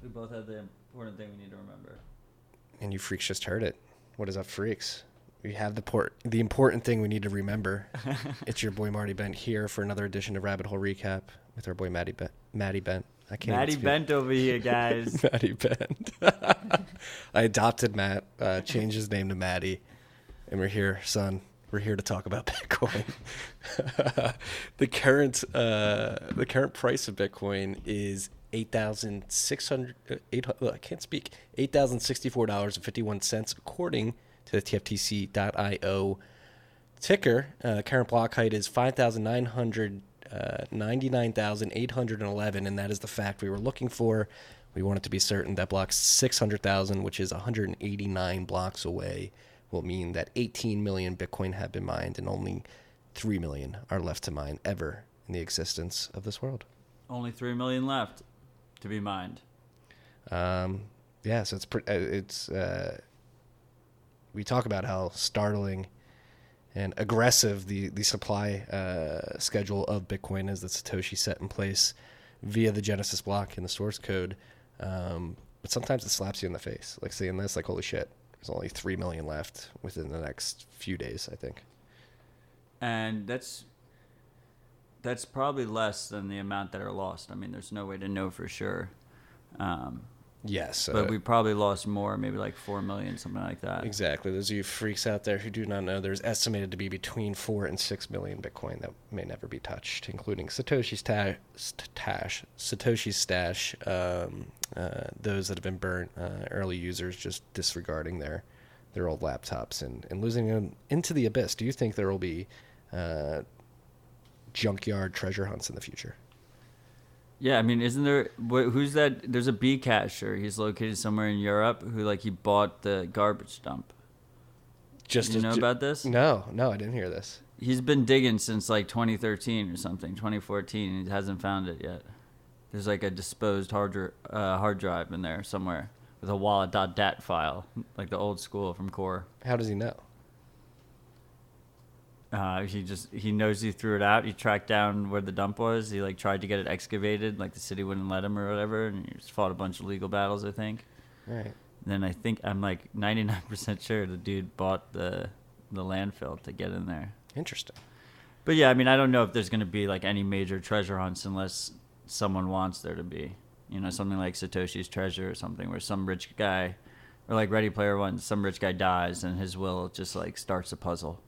We both have the important thing we need to remember. And you freaks just heard it. What is up, freaks? We have the important thing we need to remember. It's your boy Marty Bent here for another edition of Rabbit Hole Recap with our boy Matty Bent. I can't Matty Bent over here, guys. Matty Bent. I adopted Matt, changed his name to Matty, and we're here, son. We're here to talk about Bitcoin. The current price of Bitcoin is $8,064.51 according to the TFTC.io ticker. Current block height is 5,999,811, and that is the fact we were looking for. We wanted to be certain that block 600,000, which is 189 blocks away, will mean that 18 million Bitcoin have been mined and only 3 million are left to mine ever in the existence of this world. Only 3 million left to be mined. So it's we talk about how startling and aggressive the supply schedule of Bitcoin is that Satoshi set in place via the Genesis block in the source code. But sometimes it slaps you in the face. Like seeing this, like, holy shit, there's only 3 million left within the next few days, I think. And that's probably less than the amount that are lost. I mean, there's no way to know for sure. Yes. But we probably lost more, maybe like 4 million, something like that. Exactly. Those of you freaks out there who do not know, there's estimated to be between 4 and 6 million Bitcoin that may never be touched, including Satoshi's stash, those that have been burnt, early users just disregarding their old laptops and losing them into the abyss. Do you think there will be junkyard treasure hunts in the future? Yeah, I mean, isn't there? Who's that? There's a Bcasher. He's located somewhere in Europe. Who he bought the garbage dump. You know about this? No, I didn't hear this. He's been digging since 2013 or something, 2014, and he hasn't found it yet. There's a disposed hard drive in there somewhere with a wallet.dat file, like the old school from Core. How does he know? He knows he threw it out. He tracked down where the dump was. He tried to get it excavated, the city wouldn't let him or whatever, and he just fought a bunch of legal battles, I think. Right. And then I'm 99% sure the dude bought the landfill to get in there. Interesting. But yeah, I mean, I don't know if there's going to be any major treasure hunts unless someone wants there to be. Something like Satoshi's Treasure or something where some rich guy, or Ready Player One, some rich guy dies and his will just starts a puzzle.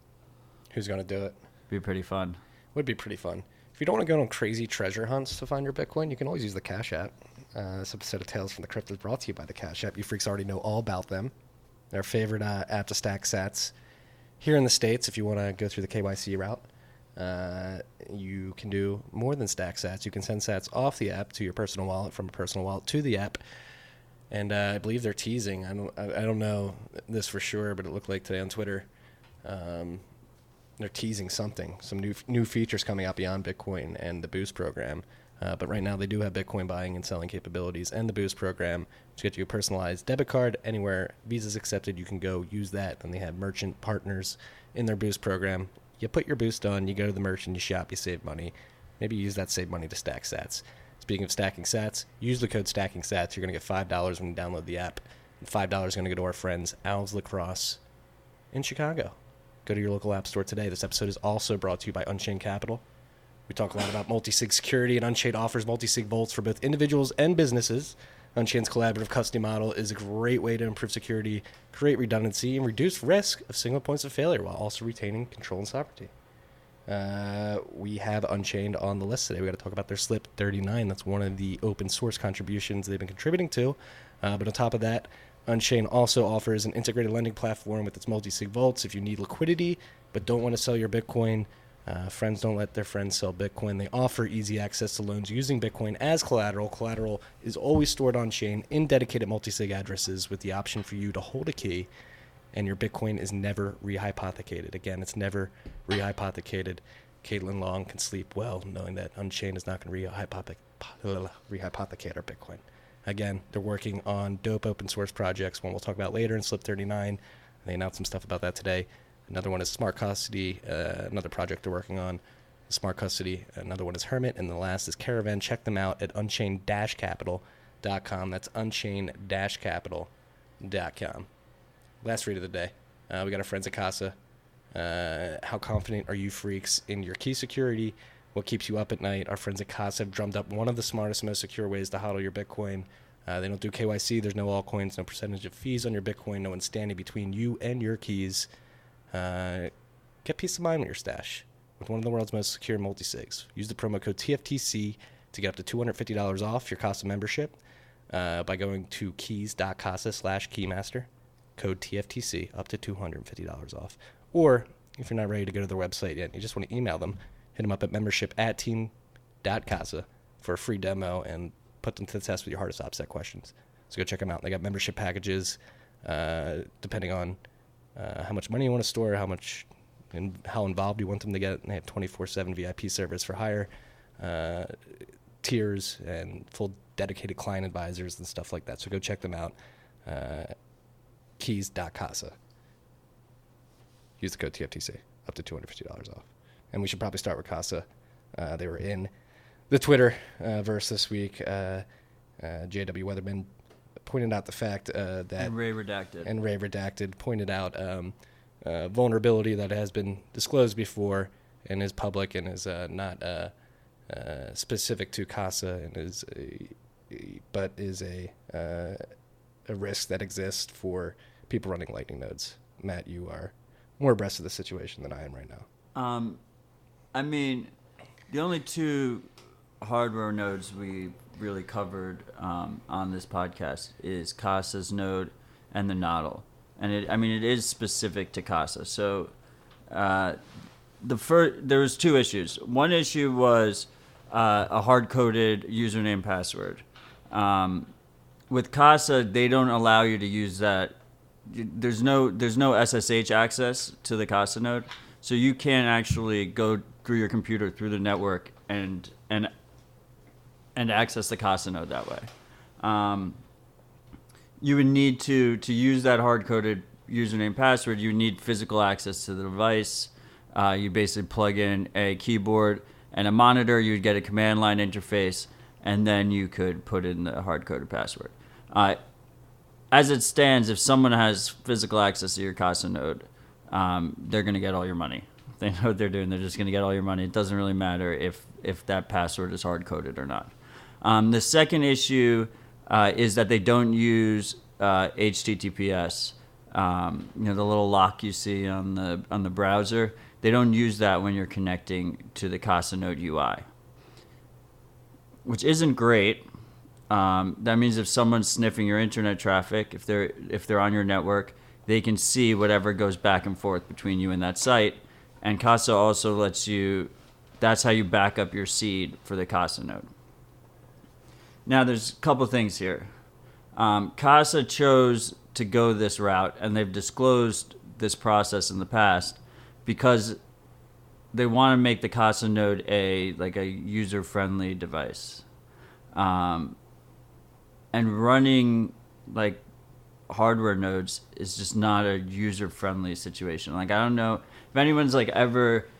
Who's going to do it? Be pretty fun. Would be pretty fun. If you don't want to go on crazy treasure hunts to find your Bitcoin, you can always use the Cash App. This episode of Tales from the Crypt is brought to you by the Cash App. You freaks already know all about them. Their favorite app to stack sats. Here in the States, if you want to go through the KYC route, you can do more than stack sats. You can send sats off the app to your personal wallet, from a personal wallet to the app. And I believe they're teasing. I don't know this for sure, but it looked like today on Twitter. They're teasing some new features coming out beyond Bitcoin and the Boost program. But right now they do have Bitcoin buying and selling capabilities and the Boost program to get you a personalized debit card anywhere Visa's accepted. You can go use that, and they have merchant partners in their Boost program. You put your Boost on, you go to the merchant, you shop, you save money. Maybe use that saved money to stack sats. Speaking of stacking sats, use the code STACKINGSATS. You're going to get $5 when you download the app. And $5 is going to go to our friends Al's Lacrosse in Chicago. Go to your local app store today. This episode is also brought to you by Unchained Capital. We talk a lot about multi-sig security, and Unchained offers multi-sig vaults for both individuals and businesses. Unchained's collaborative custody model is a great way to improve security, create redundancy, and reduce risk of single points of failure while also retaining control and sovereignty. We have Unchained on the list today. We got to talk about their Slip 39. That's one of the open source contributions they've been contributing to. But on top of that, Unchained also offers an integrated lending platform with its multi-sig vaults. If you need liquidity but don't want to sell your Bitcoin, friends don't let their friends sell Bitcoin. They offer easy access to loans using Bitcoin as collateral. Collateral is always stored on-chain in dedicated multi-sig addresses with the option for you to hold a key, and your Bitcoin is never rehypothecated. Again, it's never rehypothecated. Caitlin Long can sleep well knowing that Unchained is not going to rehypothecate our Bitcoin. Again, they're working on dope open source projects, one we'll talk about later in Slip 39. They announced some stuff about that today. Another one is Smart Custody, another project they're working on. Smart Custody, another one is Hermit, and the last is Caravan. Check them out at Unchained-Capital. unchain-capital.com. That's unchain-capital.com. Last read of the day. We got our friends at Casa. How confident are you freaks in your key security? What keeps you up at night? Our friends at Casa have drummed up one of the smartest, most secure ways to hodl your Bitcoin. They don't do KYC. There's no altcoins, no percentage of fees on your Bitcoin, no one standing between you and your keys. Get peace of mind with your stash with one of the world's most secure multi-sigs. Use the promo code TFTC to get up to $250 off your Casa membership by going to keys.casa/keymaster. Code TFTC, up to $250 off. Or if you're not ready to go to their website yet, you just want to email them, hit them up at membership@team.casa for a free demo and put them to the test with your hardest OPSEC questions. So go check them out. They got membership packages depending on how much money you want to store, how involved you want them to get. And they have 24/7 VIP service for higher tiers and full dedicated client advisors and stuff like that. So go check them out. Keys.casa. Use the code TFTC, up to $250 off. And we should probably start with Casa. They were in the Twitter verse this week. JW Weatherman pointed out the fact that... And Ray Redacted pointed out vulnerability that has been disclosed before and is public and is not specific to Casa and but is a risk that exists for people running Lightning nodes. Matt, you are more abreast of the situation than I am right now. I mean, the only two hardware nodes we really covered on this podcast is Casa's node and the Nodl. And it is specific to Casa. So there was two issues. One issue was a hard-coded username password. With Casa, they don't allow you to use that. There's no SSH access to the Casa node, so you can't actually go through your computer through the network and access the Casa node that way. You would need to use that hard-coded username password. You need physical access to the device. You basically plug in a keyboard and a monitor. You'd get a command line interface, and then you could put in the hard-coded password. As it stands, if someone has physical access to your Casa node, they're going to get all your money. If they know what they're doing, they're just going to get all your money. It doesn't really matter if that password is hard-coded or not. The second issue is that they don't use HTTPS. The little lock you see on the browser. They don't use that when you're connecting to the Casa node UI, which isn't great. That means if someone's sniffing your internet traffic, if they're on your network, they can see whatever goes back and forth between you and that site. And Casa also lets you. That's how you back up your seed for the Casa node. Now, there's a couple things here. Casa chose to go this route, and they've disclosed this process in the past because they want to make the Casa node a user-friendly device. And running like hardware nodes is just not a user-friendly situation. Like, I don't know if anyone's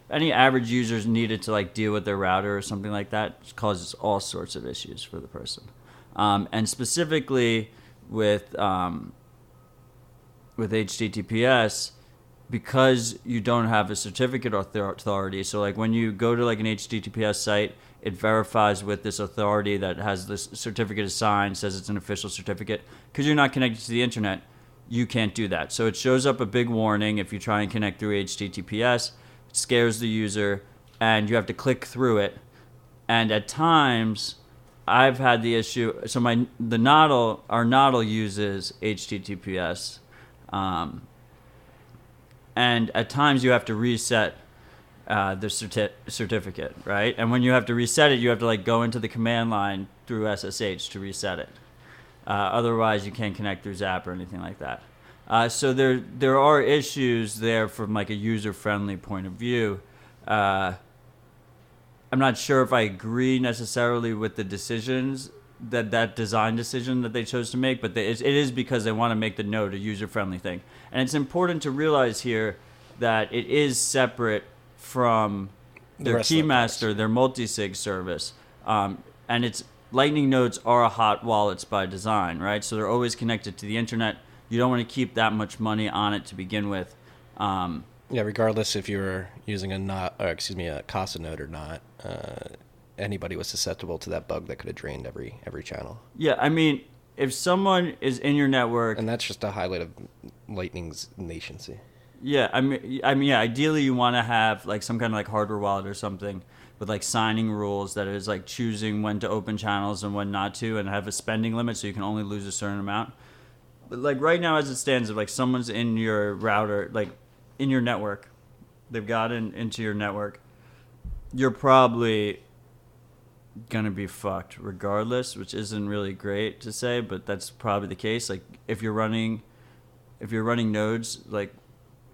any average users needed to deal with their router or something like that. It causes all sorts of issues for the person. And specifically with HTTPS, because you don't have a certificate authority. So when you go to an HTTPS site, it verifies with this authority that has this certificate assigned, says it's an official certificate. Because you're not connected to the internet, you can't do that. So it shows up a big warning if you try and connect through HTTPS. It scares the user, and you have to click through it. And at times, I've had the issue. So our Nodl uses HTTPS, and at times you have to reset the certificate, right? And when you have to reset it, you have to go into the command line through SSH to reset it. Otherwise, you can't connect through Zap or anything like that. So there are issues there from a user-friendly point of view. I'm not sure if I agree necessarily with the decisions that design decision that they chose to make, but it is because they want to make the node a user-friendly thing. And it's important to realize here that it is separate from their Keymaster, their multi-sig service. And Lightning nodes are hot wallets by design, right? So they're always connected to the internet. You don't want to keep that much money on it to begin with. Yeah, regardless if you're using a Casa node or not, anybody was susceptible to that bug that could have drained every channel. Yeah, I mean, if someone is in your network, And that's just a highlight of Lightning's nationcy. yeah, yeah. Ideally, you want to have like some kind of like hardware wallet or something with like signing rules that is like choosing when to open channels and when not to, and have a spending limit so you can only lose a certain amount. But like right now, as it stands, if like someone's in your router, like in your network, they've gotten into your network, you're probably gonna be fucked regardless, which isn't really great to say, but that's probably the case. Like if you're running nodes, like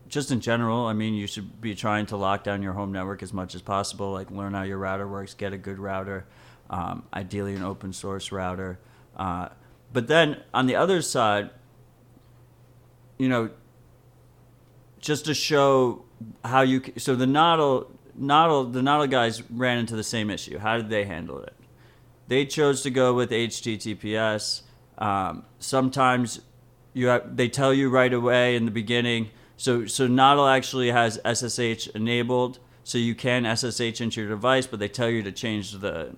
just in general, I mean, you should be trying to lock down your home network as much as possible. Like learn how your router works, get a good router, ideally an open source router. But then on the other side, you know, just to show how you, so the Nodl guys ran into the same issue. How did they handle it? They chose to go with HTTPS. Sometimes they tell you right away in the beginning. So Nodl actually has SSH enabled, so you can SSH into your device, but they tell you to change the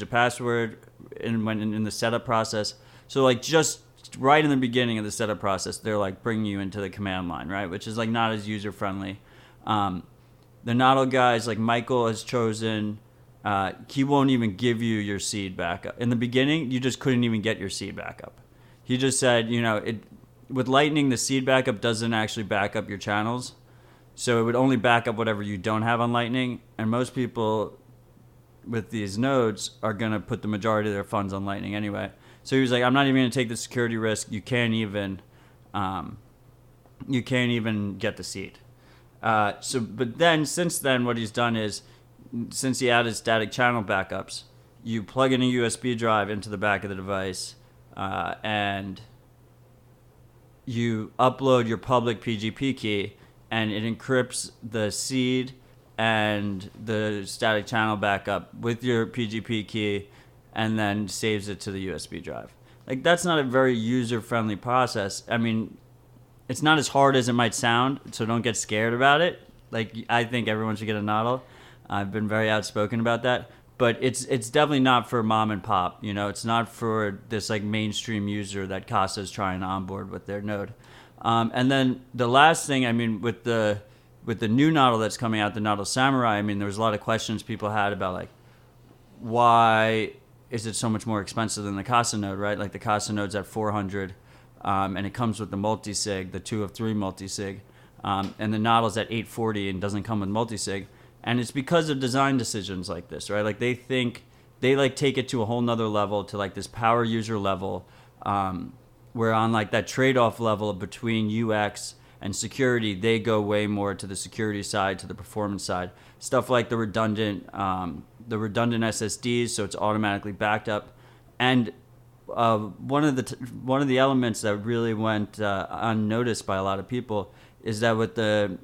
password in the setup process. So like just right in the beginning of the setup process, they're like bringing you into the command line, right? Which is like not as user friendly. The Nodl guys, like Michael has chosen, he won't even give you your seed backup. In the beginning, you just couldn't even get your seed backup. He just said, with Lightning, the seed backup doesn't actually back up your channels. So it would only back up whatever you don't have on Lightning. And most people with these nodes are going to put the majority of their funds on Lightning anyway. So he was like, I'm not even going to take the security risk. You can't even get the seed. But then, since then, what he's done is, since he added static channel backups, you plug in a USB drive into the back of the device, and you upload your public PGP key, and it encrypts the seed and the static channel backup with your PGP key, and then saves it to the USB drive. Like, that's not a very user-friendly process. I mean, it's not as hard as it might sound, so don't get scared about it. Like, I think everyone should get a Nodl. I've been very outspoken about that. But it's definitely not for mom and pop. It's not for this like mainstream user that Casa is trying to onboard with their node. And then the last thing, I mean, with the new Nodl that's coming out, the Nodl Samurai, I mean, there was a lot of questions people had about like, why is it so much more expensive than the Casa node, right? Like the Casa node's at 400, and it comes with the multi-sig, the 2 of 3 multi-sig, and the Nodl's at 840 and doesn't come with multi-sig. And it's because of design decisions like this, right? Like they take it to a whole nother level, to like this power user level, where on like that trade-off level between UX and security, they go way more to the security side, to the performance side. Stuff like the redundant SSDs, so it's automatically backed up. And one of the elements that really went unnoticed by a lot of people is that with the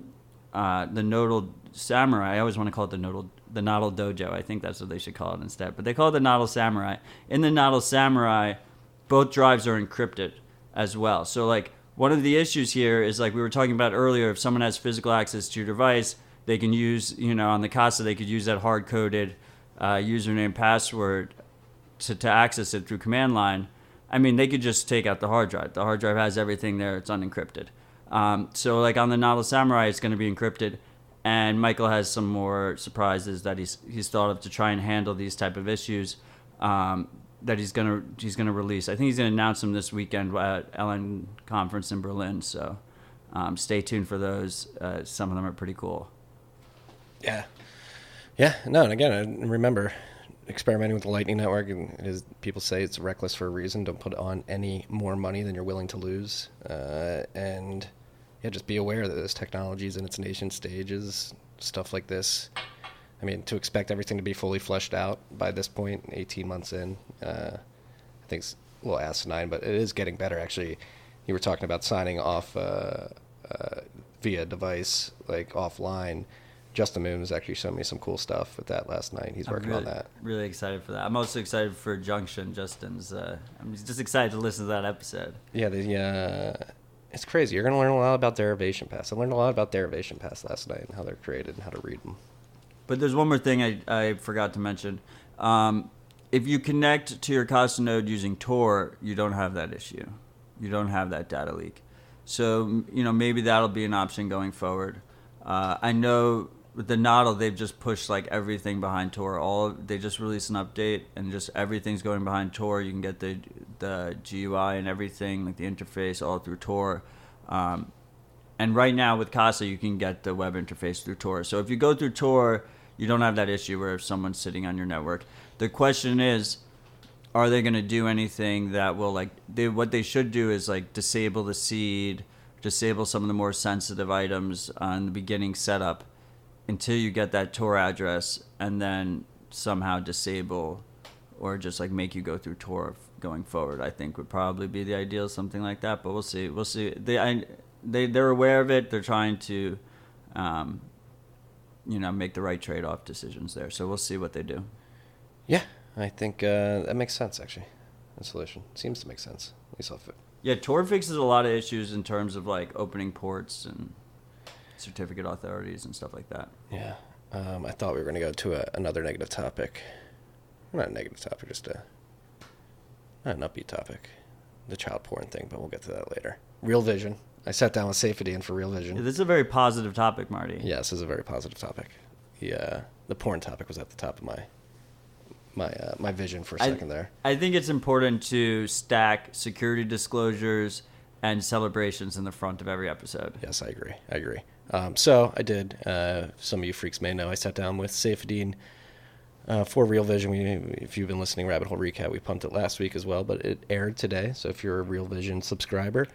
Nodal Samurai, I always want to call it the Nodal Dojo. I think that's what they should call it instead. But they call it the Nodal Samurai. In the Nodal Samurai, both drives are encrypted as well. So like one of the issues here is, like we were talking about earlier, if someone has physical access to your device, they can use, on the Casa, they could use that hard-coded username password to access it through command line. I mean, they could just take out the hard drive. The hard drive has everything there. It's unencrypted. So like on the Nodal Samurai, it's going to be encrypted. And Michael has some more surprises that he's thought of to try and handle these type of issues that he's gonna release. I think he's gonna announce them this weekend at LN conference in Berlin. So stay tuned for those. Some of them are pretty cool. Yeah. No, and again, I remember experimenting with the Lightning Network, and people say it's reckless for a reason. Don't put on any more money than you're willing to lose, and yeah, just be aware that this technology is in its nascent stages. Stuff like this, I mean, to expect everything to be fully fleshed out by this point, 18 months in, I think it's a little asinine, but it is getting better. Actually, you were talking about signing off via device, like offline. Justin Moon was actually showing me some cool stuff with that last night. He's working on that. Really excited for that. I'm also excited for Junction. Justin's. I'm just excited to listen to that episode. Yeah, it's crazy. You're going to learn a lot about derivation paths. I learned a lot about derivation paths last night and how they're created and how to read them. But there's one more thing I forgot to mention. If you connect to your Casa node using Tor, you don't have that issue. You don't have that data leak. So, maybe that'll be an option going forward. I know with the Nodl, they've just pushed like everything behind Tor. They just released an update, and just everything's going behind Tor. You can get the GUI and everything, like the interface, all through Tor. And right now with Casa, you can get the web interface through Tor. So if you go through Tor, you don't have that issue where if someone's sitting on your network. The question is, are they going to do anything that will what they should do is like disable the seed, disable some of the more sensitive items on the beginning setup until you get that Tor address, and then somehow disable or just like make you go through Tor going forward. I think would probably be the ideal, something like that. But we'll see. They're aware of it. They're trying to, make the right trade-off decisions there. So we'll see what they do. Yeah, I think that makes sense, actually. The solution seems to make sense. Yeah, Tor fixes a lot of issues in terms of like opening ports and certificate authorities and stuff like that. Yeah. I thought we were going to go to another negative topic. Not a negative topic, just not an upbeat topic. The child porn thing, but we'll get to that later. Real Vision. I sat down with Safety for Real Vision. Yeah, this is a very positive topic, Marty. Yes, this is a very positive topic. The porn topic was at the top of my vision for a second there. I think it's important to stack security disclosures and celebrations in the front of every episode. Yes, I agree. So I did. Some of you freaks may know I sat down with Safety for Real Vision. If you've been listening, Rabbit Hole Recap, we pumped it last week as well, but it aired today. So if you're a Real Vision subscriber,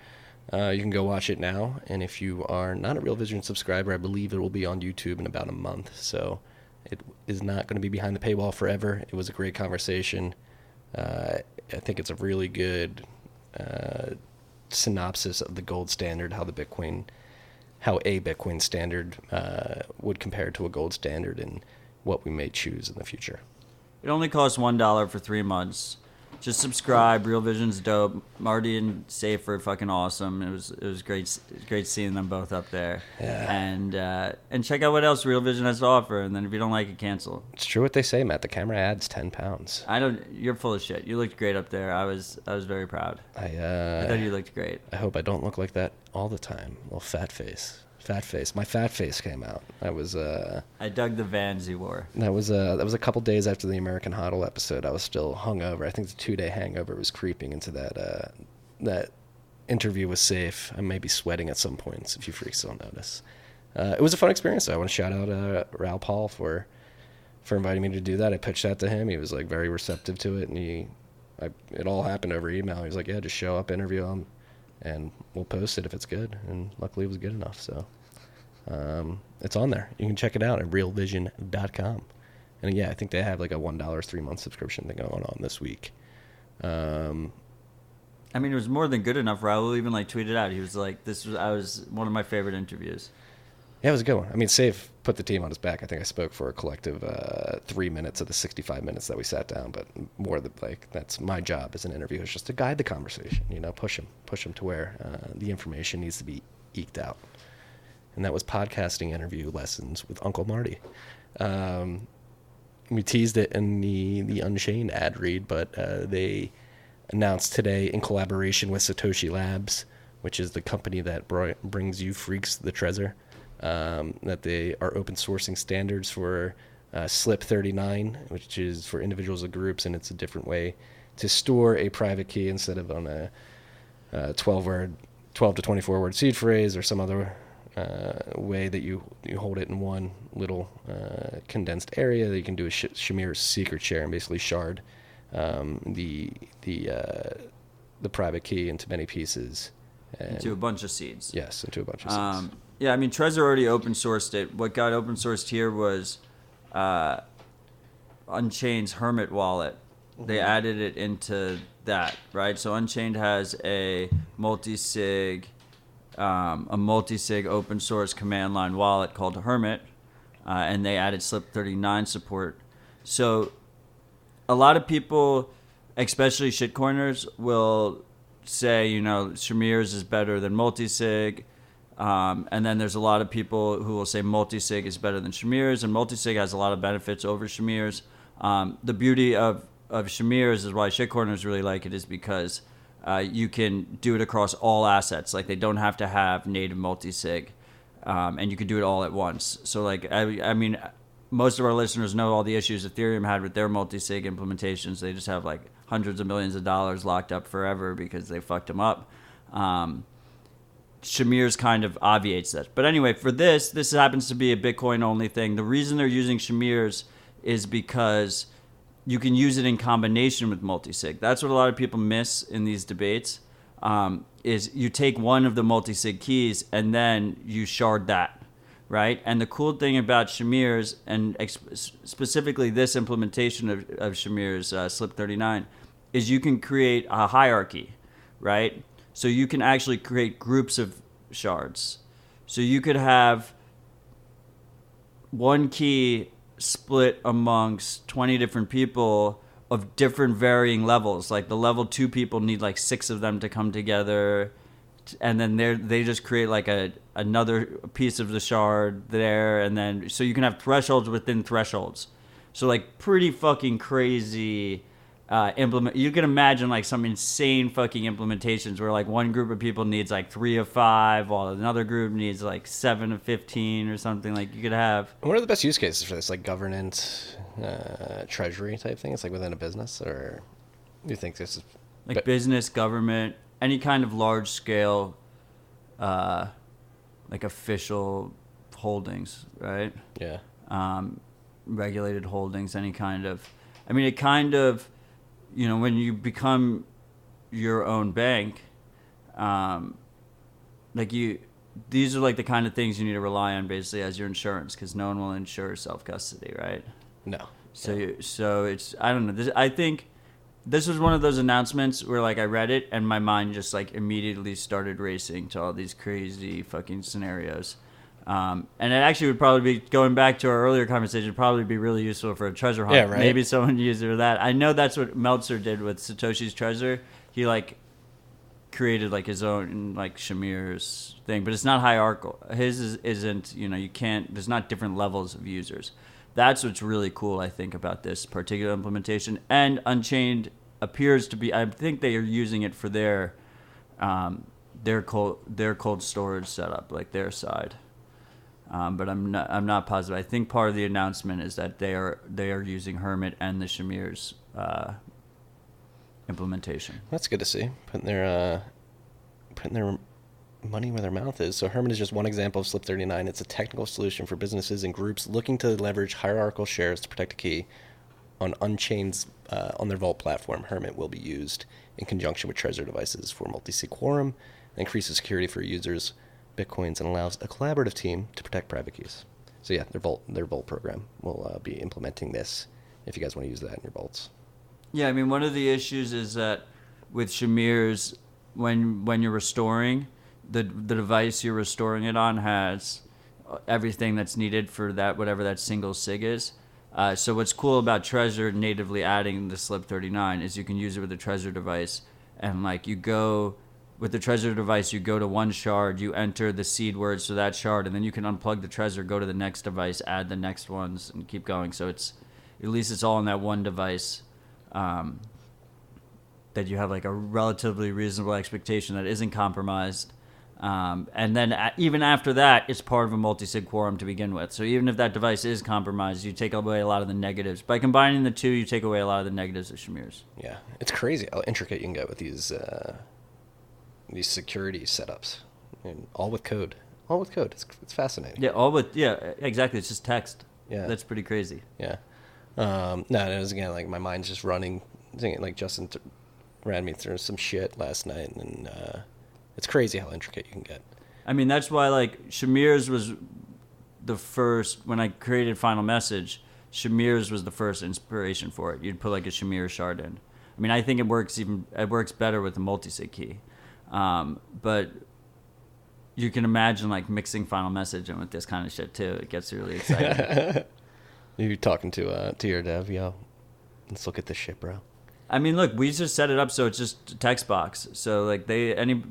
you can go watch it now. And if you are not a Real Vision subscriber, I believe it will be on YouTube in about a month. So it is not going to be behind the paywall forever. It was a great conversation. I think it's a really good synopsis of the gold standard, how a Bitcoin standard would compare to a gold standard and what we may choose in the future. It only costs $1 for 3 months. Just subscribe. Real Vision's dope. Marty and Safe are fucking awesome. It was great seeing them both up there. Yeah. And check out what else Real Vision has to offer. And then if you don't like it, cancel. It's true what they say, Matt. The camera adds 10 pounds. You're full of shit. You looked great up there. I was very proud. I thought you looked great. I hope I don't look like that all the time. Little fat face. My fat face came out. I dug the Vans you wore. That was a couple days after the American Hodl episode. I was still hungover. I think the 2-day hangover was creeping into that interview with Safe. I may be sweating at some points if you freaks don't notice. It was a fun experience, though. I want to shout out Raoul Paul for inviting me to do that. I pitched that to him. He was like very receptive to it, and it all happened over email. He was like, "Yeah, just show up, interview him, and we'll post it if it's good." And luckily, it was good enough. So. It's on there. You can check it out at realvision.com. And yeah, I think they have like a $1 3-month subscription thing going on this week. I mean, it was more than good enough. Raul even like tweeted out. He was like, I was one of my favorite interviews. Yeah, it was a good one. I mean, Safe put the team on his back. I think I spoke for a collective 3 minutes of the 65 minutes that we sat down, but more than that's my job as an interviewer, is just to guide the conversation, push him to where the information needs to be eked out. And that was podcasting interview lessons with Uncle Marty. We teased it in the Unchained ad read, but they announced today, in collaboration with Satoshi Labs, which is the company that brings you freaks the treasure, that they are open sourcing standards for SLIP 39, which is for individuals or groups, and it's a different way to store a private key instead of on a 12 to 24 word seed phrase or some other way that you hold it in one little condensed area. That you can do a Shamir secret share and basically shard the private key into many pieces. Into a bunch of seeds. Yes, into a bunch of seeds. Yeah, I mean, Trezor already open sourced it. What got open sourced here was Unchained's Hermit wallet. They added it into that, right? So Unchained has a multi-sig open source command line wallet called Hermit. and they added slip 39 support. So a lot of people, especially shitcoiners, will say, Shamir's is better than multisig. And then there's a lot of people who will say multisig is better than Shamir's, and multisig has a lot of benefits over Shamir's. The beauty of Shamir's is why shitcoiners really like it is because you can do it across all assets. Like, they don't have to have native multisig, and you can do it all at once. So, like, I mean, most of our listeners know all the issues Ethereum had with their multisig implementations. They just have like hundreds of millions of dollars locked up forever because they fucked them up. Shamir's kind of obviates that. But anyway, for this happens to be a Bitcoin only thing. The reason they're using Shamir's is because you can use it in combination with multisig. That's what a lot of people miss in these debates, is you take one of the multisig keys and then you shard that, right? And the cool thing about Shamir's, and specifically this implementation of Shamir's slip 39, is you can create a hierarchy, right? So you can actually create groups of shards. So you could have one key split amongst 20 different people of different varying levels. Like, the level 2 people need like 6 of them to come together, and then they just create like another piece of the shard there, and then so you can have thresholds within thresholds. So, like, pretty fucking crazy you can imagine like some insane fucking implementations where like one group of people needs like 3 of 5 while another group needs like 7 of 15 or something. Like, you could have. What are the best use cases for this? Like governance, treasury type thing? It's like within a business, or do you think this is like business, government, any kind of large scale, like official holdings, right? Yeah. Regulated holdings, any kind of. I mean, it kind of. When you become your own bank, these are like the kind of things you need to rely on basically as your insurance, because no one will insure self-custody, right? No. So it's, I don't know. I think this was one of those announcements where like I read it and my mind just like immediately started racing to all these crazy fucking scenarios. And it actually would probably be, going back to our earlier conversation, probably be really useful for a treasure hunt. Yeah, right. Maybe someone used it for that. I know that's what Meltzer did with Satoshi's treasure. He like created like his own like Shamir's thing, but it's not hierarchical. His isn't, you can't, there's not different levels of users. That's what's really cool, I think, about this particular implementation. And Unchained appears to be, I think they are using it for their cold storage setup, like their side. But I'm not positive. I think part of the announcement is that they are using Hermit and the Shamir's implementation. That's good to see. Putting their money where their mouth is. So Hermit is just one example of Slip 39. It's a technical solution for businesses and groups looking to leverage hierarchical shares to protect a key. On Unchained's on their Vault platform, Hermit will be used in conjunction with Trezor devices for multi-sig quorum, and increases security for users' Bitcoins, and allows a collaborative team to protect private keys. So yeah, their Vault program will be implementing this if you guys want to use that in your vaults. Yeah, I mean, one of the issues is that with Shamir's, when you're restoring, the device you're restoring it on has everything that's needed for that, whatever that single sig is. So what's cool about Trezor natively adding the Slip 39 is you can use it with the Trezor device, and like with the Trezor device, you go to one shard, you enter the seed words to that shard, and then you can unplug the Trezor, go to the next device, add the next ones, and keep going. So it's all on that one device, that you have like a relatively reasonable expectation that isn't compromised. And then even after that, it's part of a multi-sig quorum to begin with. So even if that device is compromised, you take away a lot of the negatives. By combining the two, you take away a lot of the negatives of Shamir's. Yeah, it's crazy how intricate you can get with these security setups, and all with code. It's fascinating. Yeah, exactly. It's just text. Yeah, that's pretty crazy. Yeah. No, it was, again, like my mind's just running. Like Justin ran me through some shit last night, and it's crazy how intricate you can get. I mean, that's why like Shamir's was the first. When I created Final Message, Shamir's was the first inspiration for it. You'd put like a Shamir shard in. I mean, I think it works better with the multi-sig key. But you can imagine like mixing Final Message in with this kind of shit too. It gets really exciting. You're talking to your dev, yo. Let's look at this shit, bro. I mean, look, we just set it up so it's just a text box. So like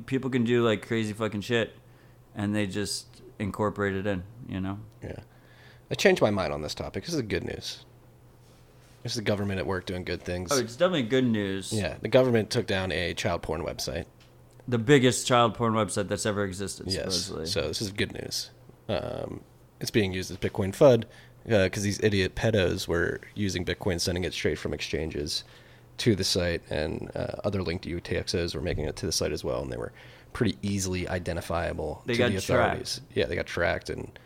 people can do like crazy fucking shit, and they just incorporate it in, you know? Yeah. I changed my mind on this topic. This is good news. This is the government at work doing good things. Oh, it's definitely good news. Yeah, the government took down a child porn website. The biggest child porn website that's ever existed, supposedly. Yes, so this is good news. It's being used as Bitcoin FUD because these idiot pedos were using Bitcoin, sending it straight from exchanges to the site, and other linked UTXOs were making it to the site as well, and they were pretty easily identifiable to the authorities. Yeah, they got tracked and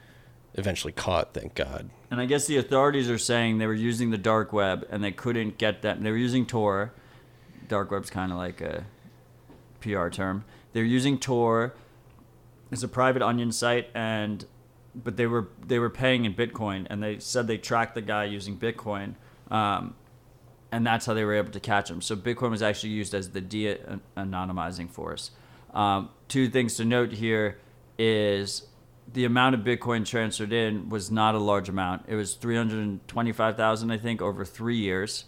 eventually caught, thank God. And I guess the authorities are saying they were using the dark web and they couldn't get that. They were using Tor. Dark web's kind of like a PR term. They're using Tor. It's a private onion site, but they were paying in Bitcoin, and they said they tracked the guy using Bitcoin, and that's how they were able to catch him. So Bitcoin was actually used as the de-anonymizing force. Two things to note here is the amount of Bitcoin transferred in was not a large amount. It was 325,000, I think, over 3 years.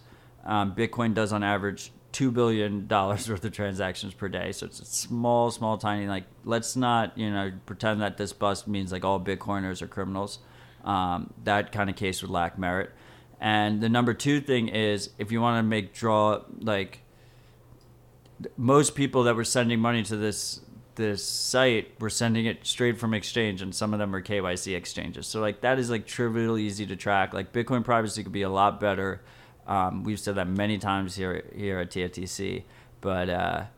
Bitcoin does on average $2 billion worth of transactions per day. So it's a small, tiny, like, let's not, pretend that this bust means like all Bitcoiners are criminals. That kind of case would lack merit. And the number two thing is, if you want to most people that were sending money to this site were sending it straight from exchange, and some of them are KYC exchanges. So like that is like trivially easy to track. Like Bitcoin privacy could be a lot better. We've said that many times here at TFTC, but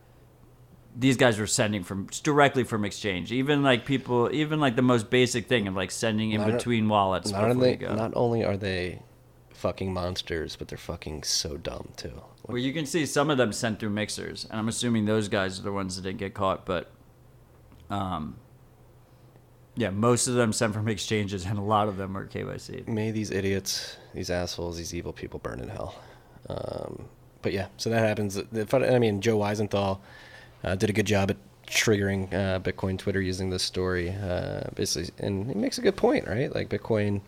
these guys were sending directly from exchange. Even like the most basic thing of like sending in between wallets. Not only are they fucking monsters, but they're fucking so dumb too. Well, you can see some of them sent through mixers, and I'm assuming those guys are the ones that didn't get caught, but yeah, most of them sent from exchanges, and a lot of them were KYC. May these idiots, these assholes, these evil people burn in hell. But yeah, so that happens. I mean, Joe Weisenthal did a good job at triggering Bitcoin Twitter using this story, basically, and he makes a good point, right? Like Bitcoin,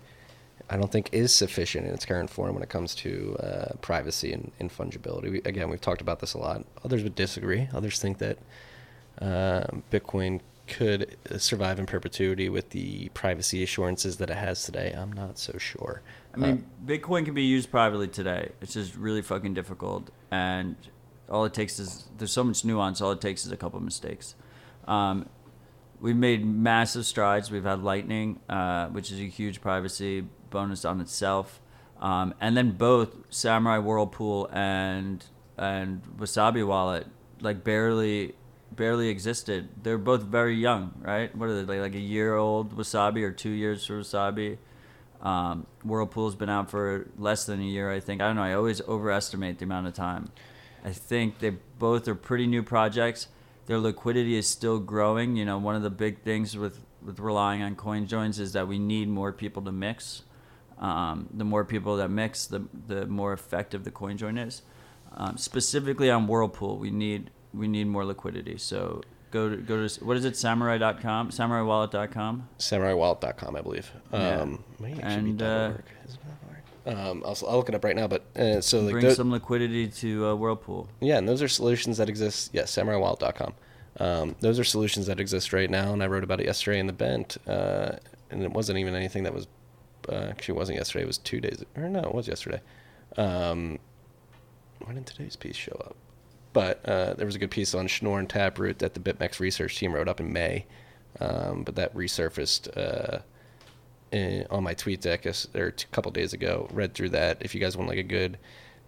I don't think is sufficient in its current form when it comes to privacy and fungibility. We've talked about this a lot. Others would disagree. Others think that Bitcoin could survive in perpetuity with the privacy assurances that it has today. I'm not so sure. I mean, Bitcoin can be used privately today. It's just really fucking difficult, and all it takes is, there's so much nuance, all it takes is a couple mistakes. We've made massive strides. We've had Lightning, which is a huge privacy bonus on itself. And then both Samurai Whirlpool and Wasabi Wallet like barely existed. They're both very young, right? What are they, like a year old Wasabi or 2 years for Wasabi? Whirlpool's been out for less than a year, I think. I don't know. I always overestimate the amount of time. I think they both are pretty new projects. Their liquidity is still growing. One of the big things with relying on CoinJoins is that we need more people to mix. The more people that mix, the more effective the CoinJoin is. Specifically on Whirlpool, we need more liquidity. So go to what is it? Samurai.com, SamuraiWallet.com. SamuraiWallet.com, I believe. I'll look it up right now. But so like bring some liquidity to Whirlpool. Yeah, and those are solutions that exist. Yes, SamuraiWallet.com. Those are solutions that exist right now, and I wrote about it yesterday in the Bent. And it wasn't even anything that was. Actually, it wasn't yesterday. It was 2 days. Or no, it was yesterday. When did today's piece show up? But there was a good piece on Schnorr and Taproot that the BitMEX research team wrote up in May. But that resurfaced on my tweet deck a couple days ago. Read through that. If you guys want like a good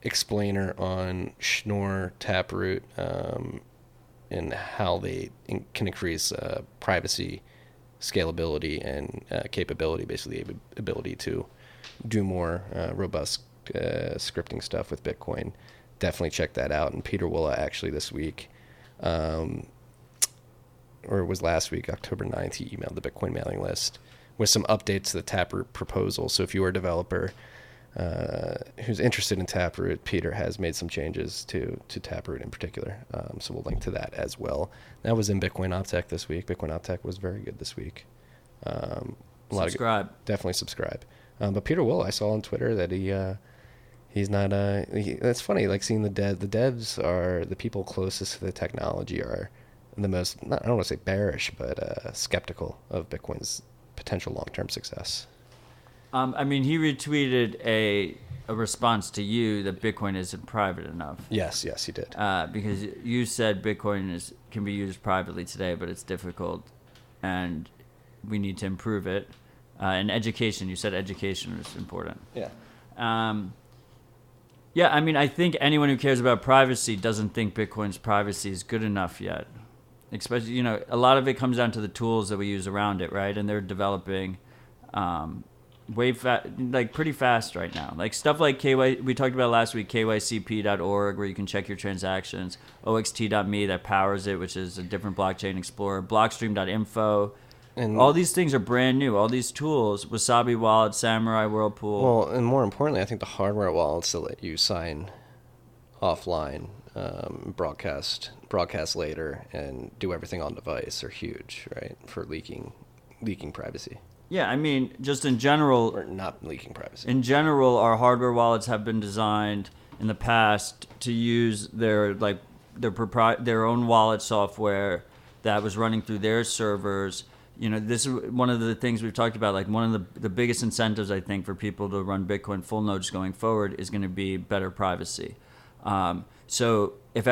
explainer on Schnorr, Taproot, and how they can increase privacy, scalability, and capability, basically the ability to do more robust scripting stuff with Bitcoin. Definitely check that out. And Peter Willa actually this week, or it was last week, October 9th, he emailed the Bitcoin mailing list with some updates to the Taproot proposal. So if you are a developer who's interested in Taproot, Peter has made some changes to Taproot in particular. So we'll link to that as well. That was in Bitcoin Optech this week. Bitcoin Optech was very good this week. Subscribe. Definitely subscribe. But Peter Will, I saw on Twitter that he's not. That's funny. Like seeing the devs are the people closest to the technology are the most. I don't want to say bearish, but skeptical of Bitcoin's potential long-term success. I mean, he retweeted a response to you that Bitcoin isn't private enough. Yes, he did. Because you said Bitcoin can be used privately today, but it's difficult, and we need to improve it. And education, you said education is important. Yeah. Yeah, I mean, I think anyone who cares about privacy doesn't think Bitcoin's privacy is good enough yet. Especially, a lot of it comes down to the tools that we use around it, right? And they're developing pretty fast right now. Like stuff like we talked about last week, kycp.org, where you can check your transactions, oxt.me that powers it, which is a different blockchain explorer, blockstream.info. And all these things are brand new. All these tools, Wasabi Wallet, Samurai, Whirlpool. Well, and more importantly, I think the hardware wallets that let you sign offline, broadcast later, and do everything on device are huge, right? For leaking privacy. Yeah, I mean, just in general... Or not leaking privacy. In general, our hardware wallets have been designed in the past to use their own wallet software that was running through their servers. This is one of the things we've talked about. Like one of the biggest incentives, I think, for people to run Bitcoin full nodes going forward is going to be better privacy. So if the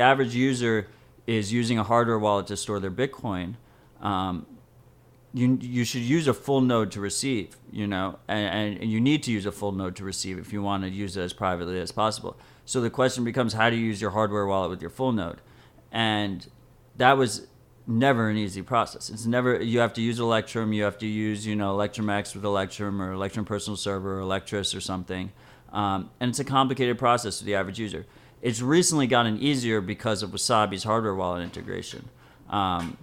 average user is using a hardware wallet to store their Bitcoin, you should use a full node to receive. And you need to use a full node to receive if you want to use it as privately as possible. So the question becomes, how do you use your hardware wallet with your full node? And that was never an easy process. It's never, you have to use Electrum, you have to use, Electrum X with Electrum or Electrum Personal Server or Electris or something. And it's a complicated process for the average user. It's recently gotten easier because of Wasabi's hardware wallet integration. And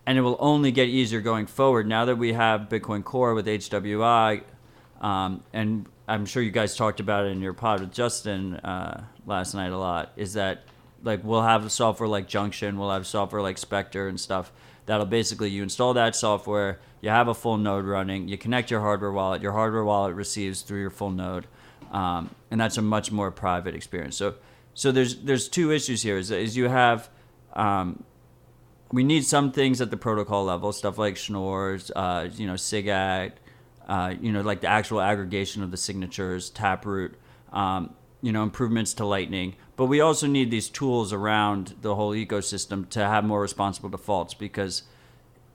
it will only get easier going forward now that we have Bitcoin Core with HWI. And I'm sure you guys talked about it in your pod with Justin last night a lot, is that we'll have software like Junction, we'll have software like Spectre and stuff that'll basically, you install that software, you have a full node running, you connect your hardware wallet receives through your full node, and that's a much more private experience. So there's two issues here. Is you have we need some things at the protocol level, stuff like Schnorrs, SIGAT, like the actual aggregation of the signatures, Taproot, improvements to Lightning. But we also need these tools around the whole ecosystem to have more responsible defaults, because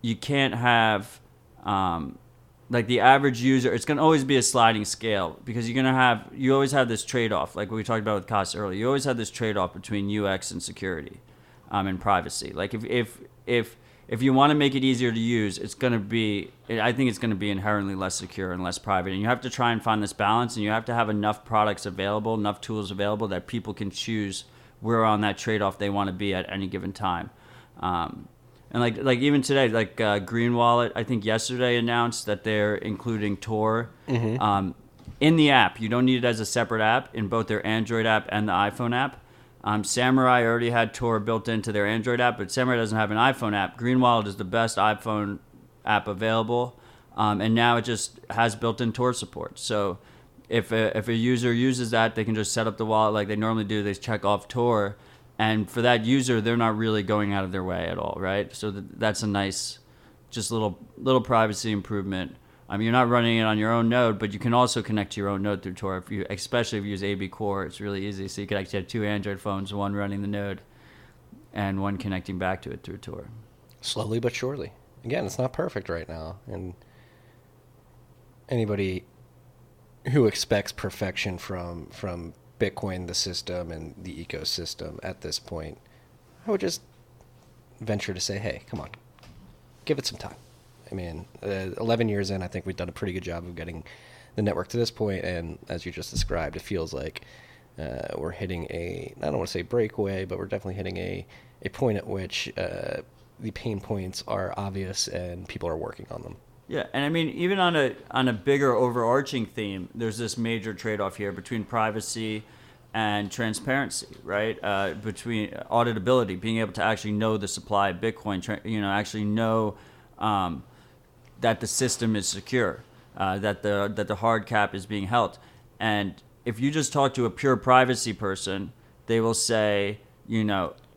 you can't have the average user. It's going to always be a sliding scale, because you always have this trade-off, like what we talked about with costs earlier. You always have this trade-off between UX and security and privacy. Like if you want to make it easier to use, I think it's going to be inherently less secure and less private. And you have to try and find this balance, and you have to have enough products available, enough tools available that people can choose where on that trade-off they want to be at any given time. And like even today, Green Wallet, I think yesterday announced that they're including Tor in the app. You don't need it as a separate app in both their Android app and the iPhone app. Samurai already had Tor built into their Android app, but Samurai doesn't have an iPhone app. Green Wallet is the best iPhone app available, and now it just has built-in Tor support. So if a user uses that, they can just set up the wallet like they normally do. They check off Tor, and for that user, they're not really going out of their way at all, right? So that's a nice, just little privacy improvement. You're not running it on your own node, but you can also connect to your own node through Tor. Especially if you use AB Core, it's really easy. So you could actually have two Android phones, one running the node and one connecting back to it through Tor. Slowly but surely. Again, it's not perfect right now. And anybody who expects perfection from Bitcoin, the system, and the ecosystem at this point, I would just venture to say, hey, come on, give it some time. 11 years in, I think we've done a pretty good job of getting the network to this point, and as you just described, it feels like we're hitting I don't want to say breakaway, but we're definitely hitting a point at which the pain points are obvious and people are working on them. Yeah, and I mean, even on a bigger overarching theme, there's this major trade-off here between privacy and transparency, right? Between auditability, being able to actually know the supply of Bitcoin, actually know that the system is secure, that the hard cap is being held. And if you just talk to a pure privacy person, they will say,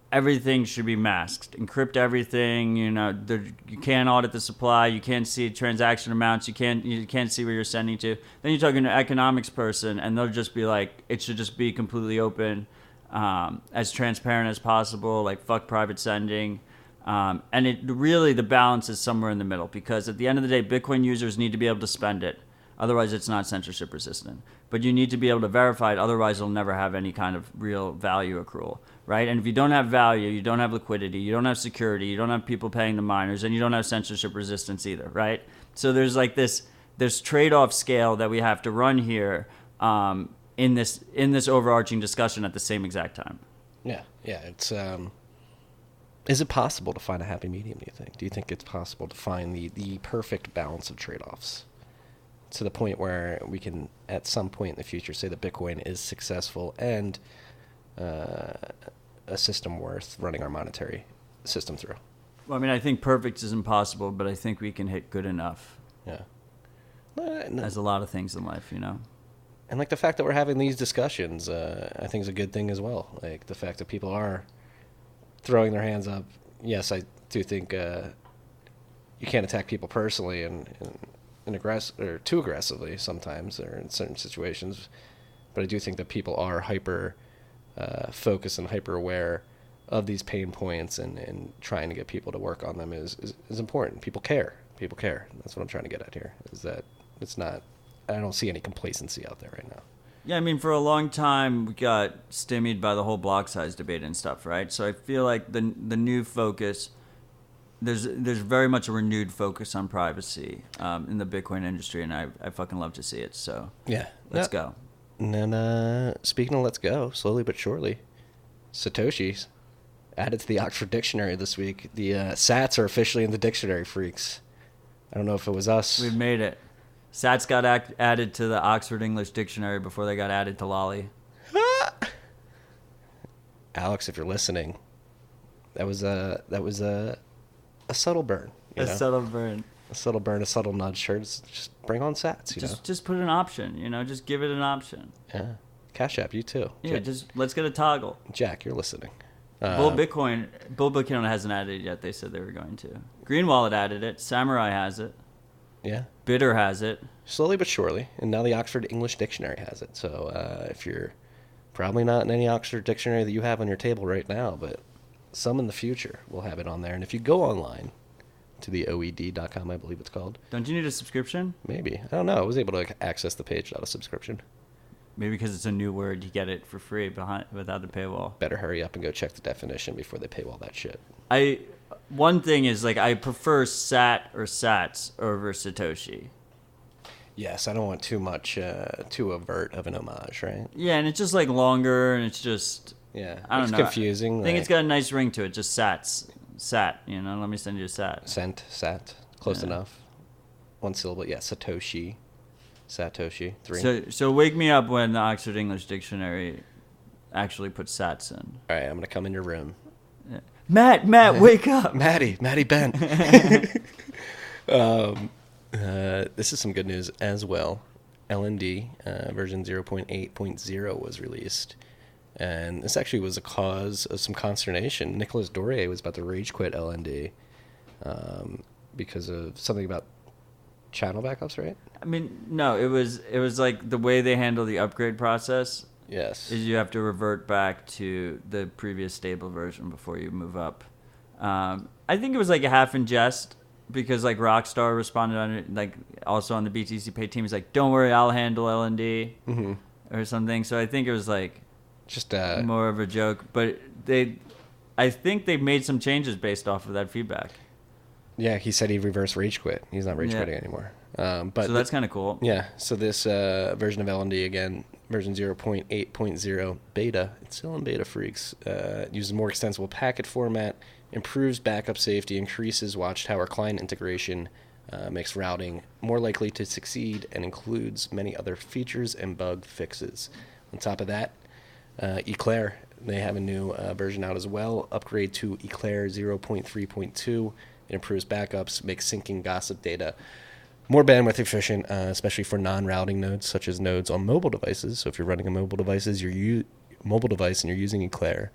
everything should be masked, encrypt everything. You can't audit the supply, you can't see transaction amounts, you can't see where you're sending to. Then you're talking to an economics person, and they'll just be like, it should just be completely open, as transparent as possible. Like fuck private sending. And the balance is somewhere in the middle, because at the end of the day, Bitcoin users need to be able to spend it. Otherwise, it's not censorship resistant. But you need to be able to verify it. Otherwise, it'll never have any kind of real value accrual, right? And if you don't have value, you don't have liquidity, you don't have security, you don't have people paying the miners, and you don't have censorship resistance either, right? So there's like this trade-off scale that we have to run here in this overarching discussion at the same exact time. Yeah. It's is it possible to find a happy medium, do you think? Do you think it's possible to find the perfect balance of trade-offs to the point where we can, at some point in the future, say that Bitcoin is successful and a system worth running our monetary system through? Well, I mean, I think perfect is impossible, but I think we can hit good enough. Yeah. As a lot of things in life, And like the fact that we're having these discussions, I think is a good thing as well. Like the fact that people are throwing their hands up. Yes, I do think you can't attack people personally and or too aggressively sometimes, or in certain situations. But I do think that people are hyper focused and hyper aware of these pain points, and trying to get people to work on them is important. People care. That's what I'm trying to get at here, is that it's not, I don't see any complacency out there right now. Yeah, I mean, for a long time, we got stymied by the whole block size debate and stuff, right? So I feel like the new focus, there's very much a renewed focus on privacy in the Bitcoin industry, and I fucking love to see it. So yeah, let's go. And then speaking of let's go, slowly but surely, Satoshi's added to the Oxford Dictionary this week. The Sats are officially in the dictionary, freaks. I don't know if it was us. We've made it. Sats got added to the Oxford English Dictionary before they got added to Lolly. Alex, if you're listening, that was a subtle burn. Subtle burn. A subtle burn, a subtle nudge. Sure, just bring on Sats. Just put an option. Just give it an option. Yeah. Cash App, you too. Yeah, just let's get a toggle. Jack, you're listening. Bull Bitcoin hasn't added it yet. They said they were going to. Green Wallet added it. Samurai has it. Yeah. Bitter has it. Slowly but surely. And now the Oxford English Dictionary has it. So if you're probably not in any Oxford Dictionary that you have on your table right now, but some in the future will have it on there. And if you go online to the OED.com, I believe it's called. Don't you need a subscription? Maybe. I don't know. I was able to access the page without a subscription. Maybe because it's a new word, you get it for free without the paywall. Better hurry up and go check the definition before they paywall that shit. One thing is, I prefer Sat or Sats over Satoshi. Yes, I don't want too much, too overt of an homage, right? Yeah, and it's just longer, and it's just... Yeah, I don't know. It's confusing. I think it's got a nice ring to it, just Sats. Sat, let me send you a Sat. Sat, close enough. One syllable, yeah, Satoshi, 3. So wake me up when the Oxford English Dictionary actually puts Sats in. All right, I'm going to come in your room. Yeah. Matt, wake up. Matty Bent. This is some good news as well. LND version 0.8.0 was released. And this actually was a cause of some consternation. Nicolas Doré was about to rage quit LND because of something about channel backups, right? I mean, no, it was the way they handle the upgrade process. Yes. Is you have to revert back to the previous stable version before you move up. I think it was a half in jest because Rockstar responded on it, also on the BTC Pay team. He's like, "Don't worry, I'll handle LND," or something. So I think it was just more of a joke. But I think they made some changes based off of that feedback. Yeah, he said he reverse rage quit. He's not rage quitting anymore. But so that's kind of cool. Yeah. So this version of LND again, version 0.8.0 beta. It's still in beta, freaks. Uses more extensible packet format, improves backup safety, increases Watchtower client integration, makes routing more likely to succeed, and includes many other features and bug fixes. On top of that, Eclair, they have a new version out as well. Upgrade to Eclair 0.3.2. It improves backups, makes syncing gossip data more bandwidth efficient, especially for non-routing nodes, such as nodes on mobile devices. So if you're running a mobile device and you're using Eclair,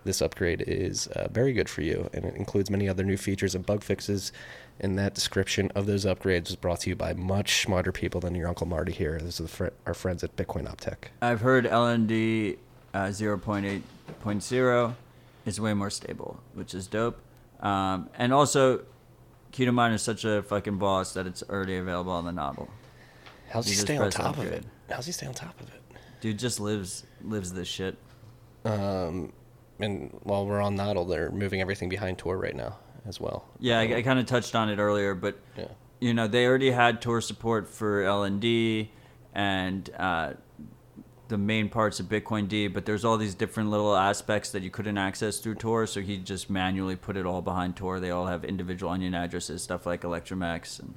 this upgrade is very good for you, and it includes many other new features and bug fixes. And that description of those upgrades was brought to you by much smarter people than your Uncle Marty here. This is our friends at Bitcoin Optech. I've heard LND 0.8.0 is way more stable, which is dope. And also, Keto Miner is such a fucking boss that it's already available on the Nodl. How's he stay on top of it? Dude just lives this shit. And while we're on Nodl, they're moving everything behind Tor right now as well. Yeah, I kind of touched on it earlier, but yeah. They already had Tor support for LND and the main parts of Bitcoin D, but there's all these different little aspects that you couldn't access through Tor, so he just manually put it all behind Tor. They all have individual onion addresses, stuff like Electrum X, and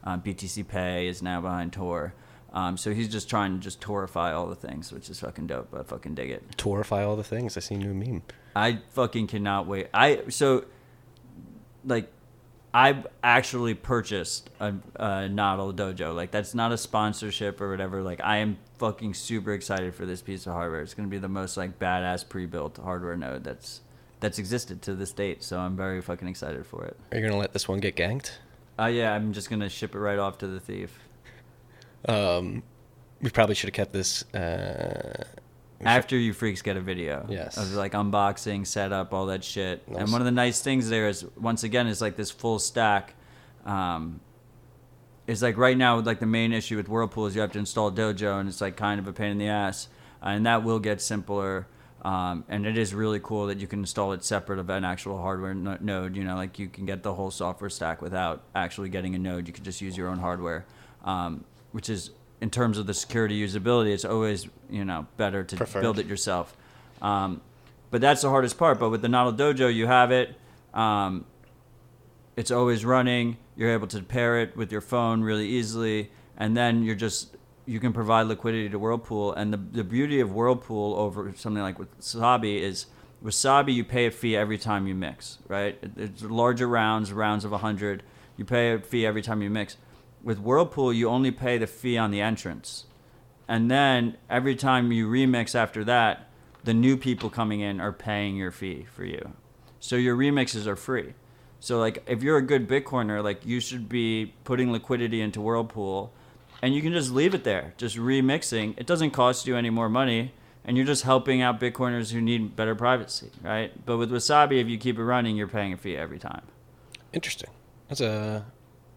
BTC Pay is now behind Tor. So he's just trying to just Torify all the things, which is fucking dope. I fucking dig it. Torify all the things? I see a new meme. I fucking cannot wait. I've actually purchased a Nodl Dojo. Like, that's not a sponsorship or whatever. Like, I am fucking super excited for this piece of hardware. It's going to be the most, like, badass pre-built hardware node that's existed to this date. So I'm very fucking excited for it. Are you going to let this one get ganked? Yeah, I'm just going to ship it right off to the thief. We probably should have kept this... After you freaks get a video. Yes. Of, like, unboxing, setup, all that shit. Nice. And one of the nice things there is, once again, is, like, this full stack. It's, like, right now, like, the main issue with Whirlpool is you have to install Dojo, and it's, like, kind of a pain in the ass. And that will get simpler. And it is really cool that you can install it separate of an actual hardware node. Like, you can get the whole software stack without actually getting a node. You can just use your own hardware, which is... in terms of the security usability, it's always, better to build it yourself. But that's the hardest part. But with the Nodl Dojo, you have it. It's always running. You're able to pair it with your phone really easily. And then you can provide liquidity to Whirlpool. And the beauty of Whirlpool over something like with Wasabi is, Wasabi, you pay a fee every time you mix, right? It's larger rounds of 100. You pay a fee every time you mix. With Whirlpool, you only pay the fee on the entrance. And then every time you remix after that, the new people coming in are paying your fee for you. So your remixes are free. So, like, if you're a good Bitcoiner, like, you should be putting liquidity into Whirlpool, and you can just leave it there, just remixing. It doesn't cost you any more money, and you're just helping out Bitcoiners who need better privacy, right? But with Wasabi, if you keep it running, you're paying a fee every time. Interesting. That's a...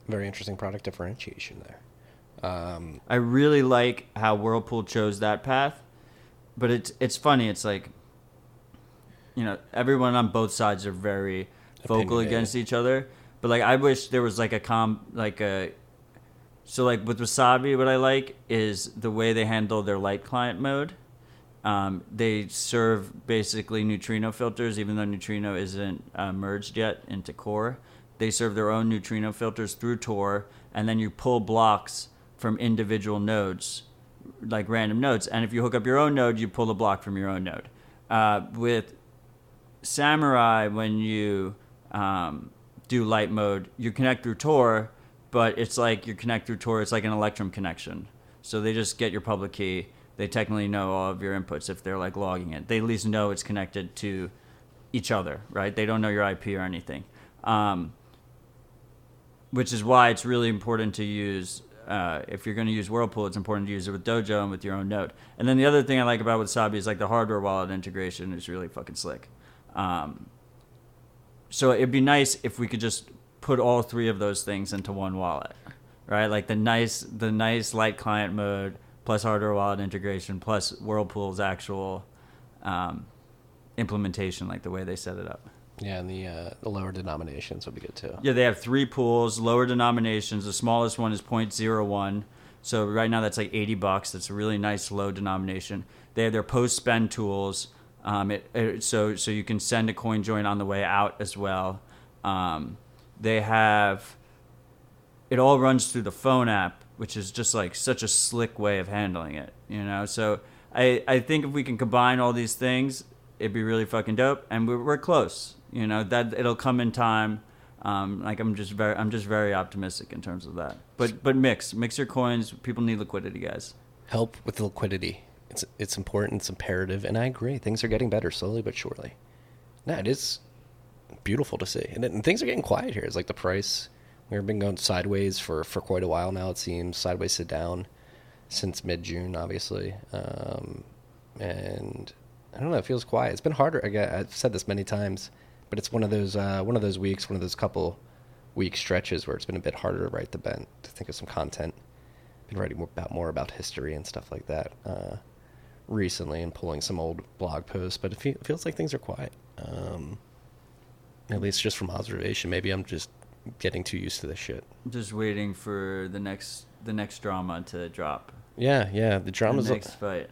very interesting product differentiation there. I really like how Whirlpool chose that path, but it's funny. It's like, everyone on both sides are very vocal against each other. But, like, I wish there was like so, like, with Wasabi, what I like is the way they handle their light client mode. They serve basically neutrino filters, even though neutrino isn't merged yet into Core. They serve their own neutrino filters through Tor, and then you pull blocks from individual nodes, like random nodes. And if you hook up your own node, you pull the block from your own node. With Samurai, when you do light mode, you connect through Tor, but it's like you connect through Tor, it's like an Electrum connection. So they just get your public key. They technically know all of your inputs if they're, like, logging it. They at least know it's connected to each other, right? They don't know your IP or anything. Which is why it's really important to use, if you're going to use Whirlpool, it's important to use it with Dojo and with your own node. And then the other thing I like about Wasabi is, like, the hardware wallet integration is really fucking slick. So it'd be nice if we could just put all three of those things into one wallet, right? Like the nice light client mode plus hardware wallet integration plus Whirlpool's actual implementation, like the way they set it up. Yeah, and the lower denominations would be good too. Yeah, they have 3 pools, lower denominations. The smallest one is 0.01. So right now that's like $80. That's a really nice low denomination. They have their post-spend tools. So you can send a coin join on the way out as well. It's it all runs through the phone app, which is just like such a slick way of handling it, you know? So I think if we can combine all these things, it'd be really fucking dope. And we're close, you know, that it'll come in time. Like I'm just very optimistic in terms of that. But mix your coins. People need liquidity, guys. Help with the liquidity. It's important. It's imperative. And I agree. Things are getting better slowly but surely. No, it is beautiful to see. And things are getting quiet here. It's like the price. We've been going sideways for quite a while now, it seems. Sideways to down since mid-June, obviously. And I don't know. It feels quiet. It's been harder. Again, I've said this many times, but it's one of those weeks, one of those couple week stretches where it's been a bit harder to write the bent, to think of some content. Been writing more about history and stuff like that recently, and pulling some old blog posts. But it feels like things are quiet. At least just from observation. Maybe I'm just getting too used to this shit. Just waiting for the next drama to drop. Yeah. The drama's the next fight.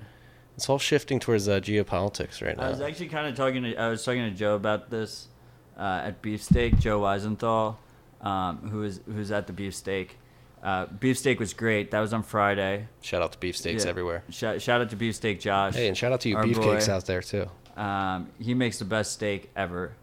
It's all shifting towards geopolitics right now. I was actually kind of talking to Joe about this at Beefsteak. Joe Weisenthal, who's at the Beefsteak. Beefsteak was great. That was on Friday. Shout out to Beefsteaks everywhere. Shout out to Beefsteak Josh. Hey, and shout out to you Beefcakes out there too. He makes the best steak ever.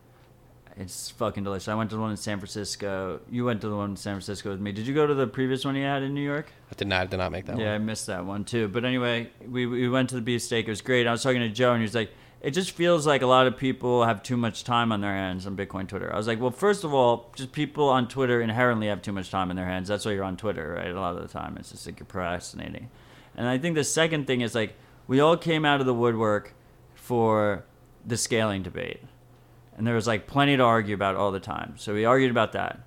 It's fucking delicious. I went to the one in San Francisco. You went to the one in San Francisco with me. Did you go to the previous one you had in New York? I did not make that one. Yeah, I missed that one too. But anyway, we went to the Beefsteak. It was great. I was talking to Joe, and he was like, it just feels like a lot of people have too much time on their hands on Bitcoin Twitter. I was like, well, first of all, just people on Twitter inherently have too much time in their hands. That's why you're on Twitter, right? A lot of the time. It's just like you're procrastinating. And I think the second thing is like we all came out of the woodwork for the scaling debate. And there was like plenty to argue about all the time. So we argued about that.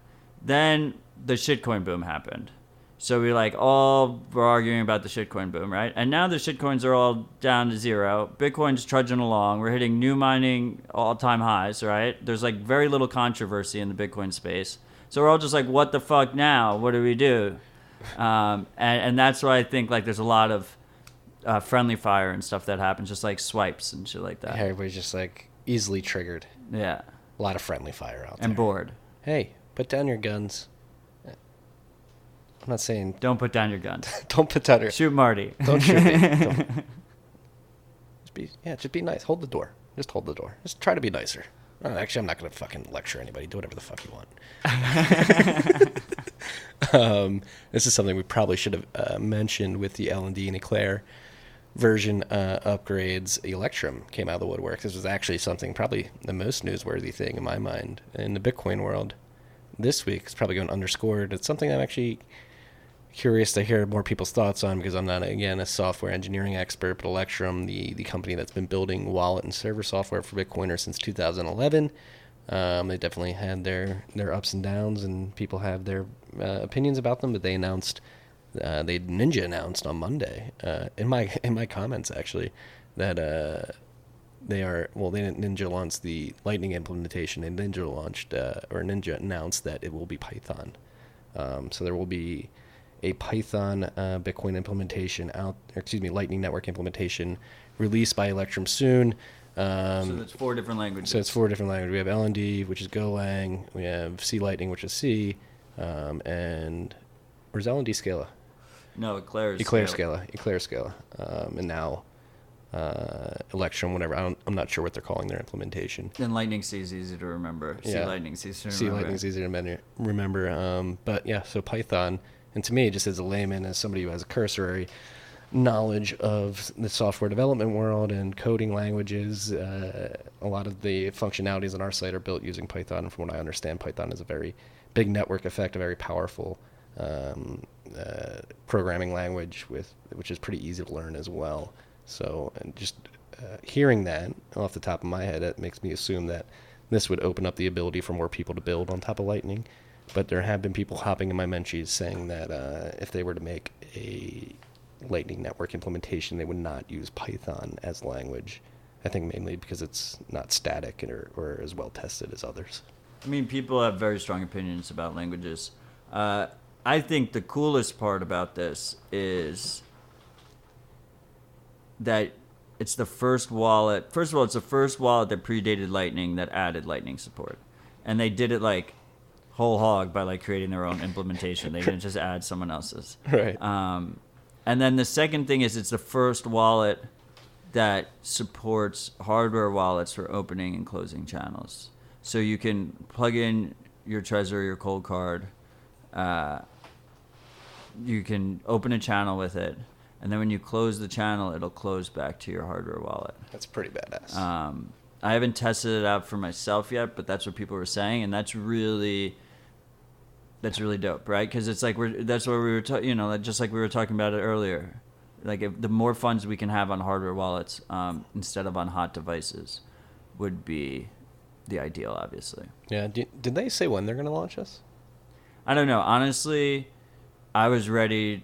Then the shitcoin boom happened. So we were arguing about the shitcoin boom, right? And now the shitcoins are all down to zero. Bitcoin's trudging along. We're hitting new mining all-time highs, right? There's like very little controversy in the Bitcoin space. So we're all just like, what the fuck now? What do we do? And that's why I think like there's a lot of friendly fire and stuff that happens, just like swipes and shit like that. Everybody's just like easily triggered. Yeah. A lot of friendly fire out there. And bored. Hey, put down your guns. I'm not saying... Don't put down your guns. Don't put down your... Shoot Marty. Don't shoot me. Don't. Just be nice. Hold the door. Just hold the door. Just try to be nicer. Actually, I'm not going to fucking lecture anybody. Do whatever the fuck you want. This is something we probably should have mentioned with the L&D and Eclair version upgrades. Electrum came out of the woodwork. This was actually something, probably the most newsworthy thing in my mind in the Bitcoin world this week. It's probably going underscored. It's something I'm actually curious to hear more people's thoughts on, because I'm not, again, a software engineering expert, but Electrum, the company that's been building wallet and server software for Bitcoiners since 2011, they definitely had their ups and downs, and people have their opinions about them, but they announced Ninja announced on Monday in my comments actually that Ninja launched the Lightning implementation, and Ninja announced that it will be Python. So there will be a Python Bitcoin implementation Lightning Network implementation released by Electrum soon. So that's 4 different languages. So it's 4 different languages. We have LND, which is Golang. We have C Lightning, which is C. And where's LND Scala? No, Eclair Scala. And now Electrum, whatever. I'm not sure what they're calling their implementation. And Lightning C is easy to remember. C Lightning's easy to remember. But yeah, so Python. And to me, just as a layman, as somebody who has a cursory knowledge of the software development world and coding languages, a lot of the functionalities on our site are built using Python. And from what I understand, Python is a very big network effect, a very powerful programming language which is pretty easy to learn as well. So, and just hearing that off the top of my head, it makes me assume that this would open up the ability for more people to build on top of Lightning. But there have been people hopping in my mentions saying that if they were to make a Lightning Network implementation, they would not use Python as language. I think mainly because it's not static or as well tested as others. I mean, people have very strong opinions about languages. I think the coolest part about this is that it's the first wallet. First of all, it's the first wallet that predated Lightning that added Lightning support. And they did it like whole hog by like creating their own implementation. They didn't just add someone else's. Right. And then the second thing is it's the first wallet that supports hardware wallets for opening and closing channels. So you can plug in your Trezor, your Coldcard. You can open a channel with it, and then when you close the channel, it'll close back to your hardware wallet. That's pretty badass. I haven't tested it out for myself yet, but that's what people were saying, and that's really dope, right? Because it's like that's what we were just like we were talking about it earlier. Like if the more funds we can have on hardware wallets instead of on hot devices would be the ideal, obviously. Yeah. Did they say when they're going to launch this? I don't know. Honestly, I was ready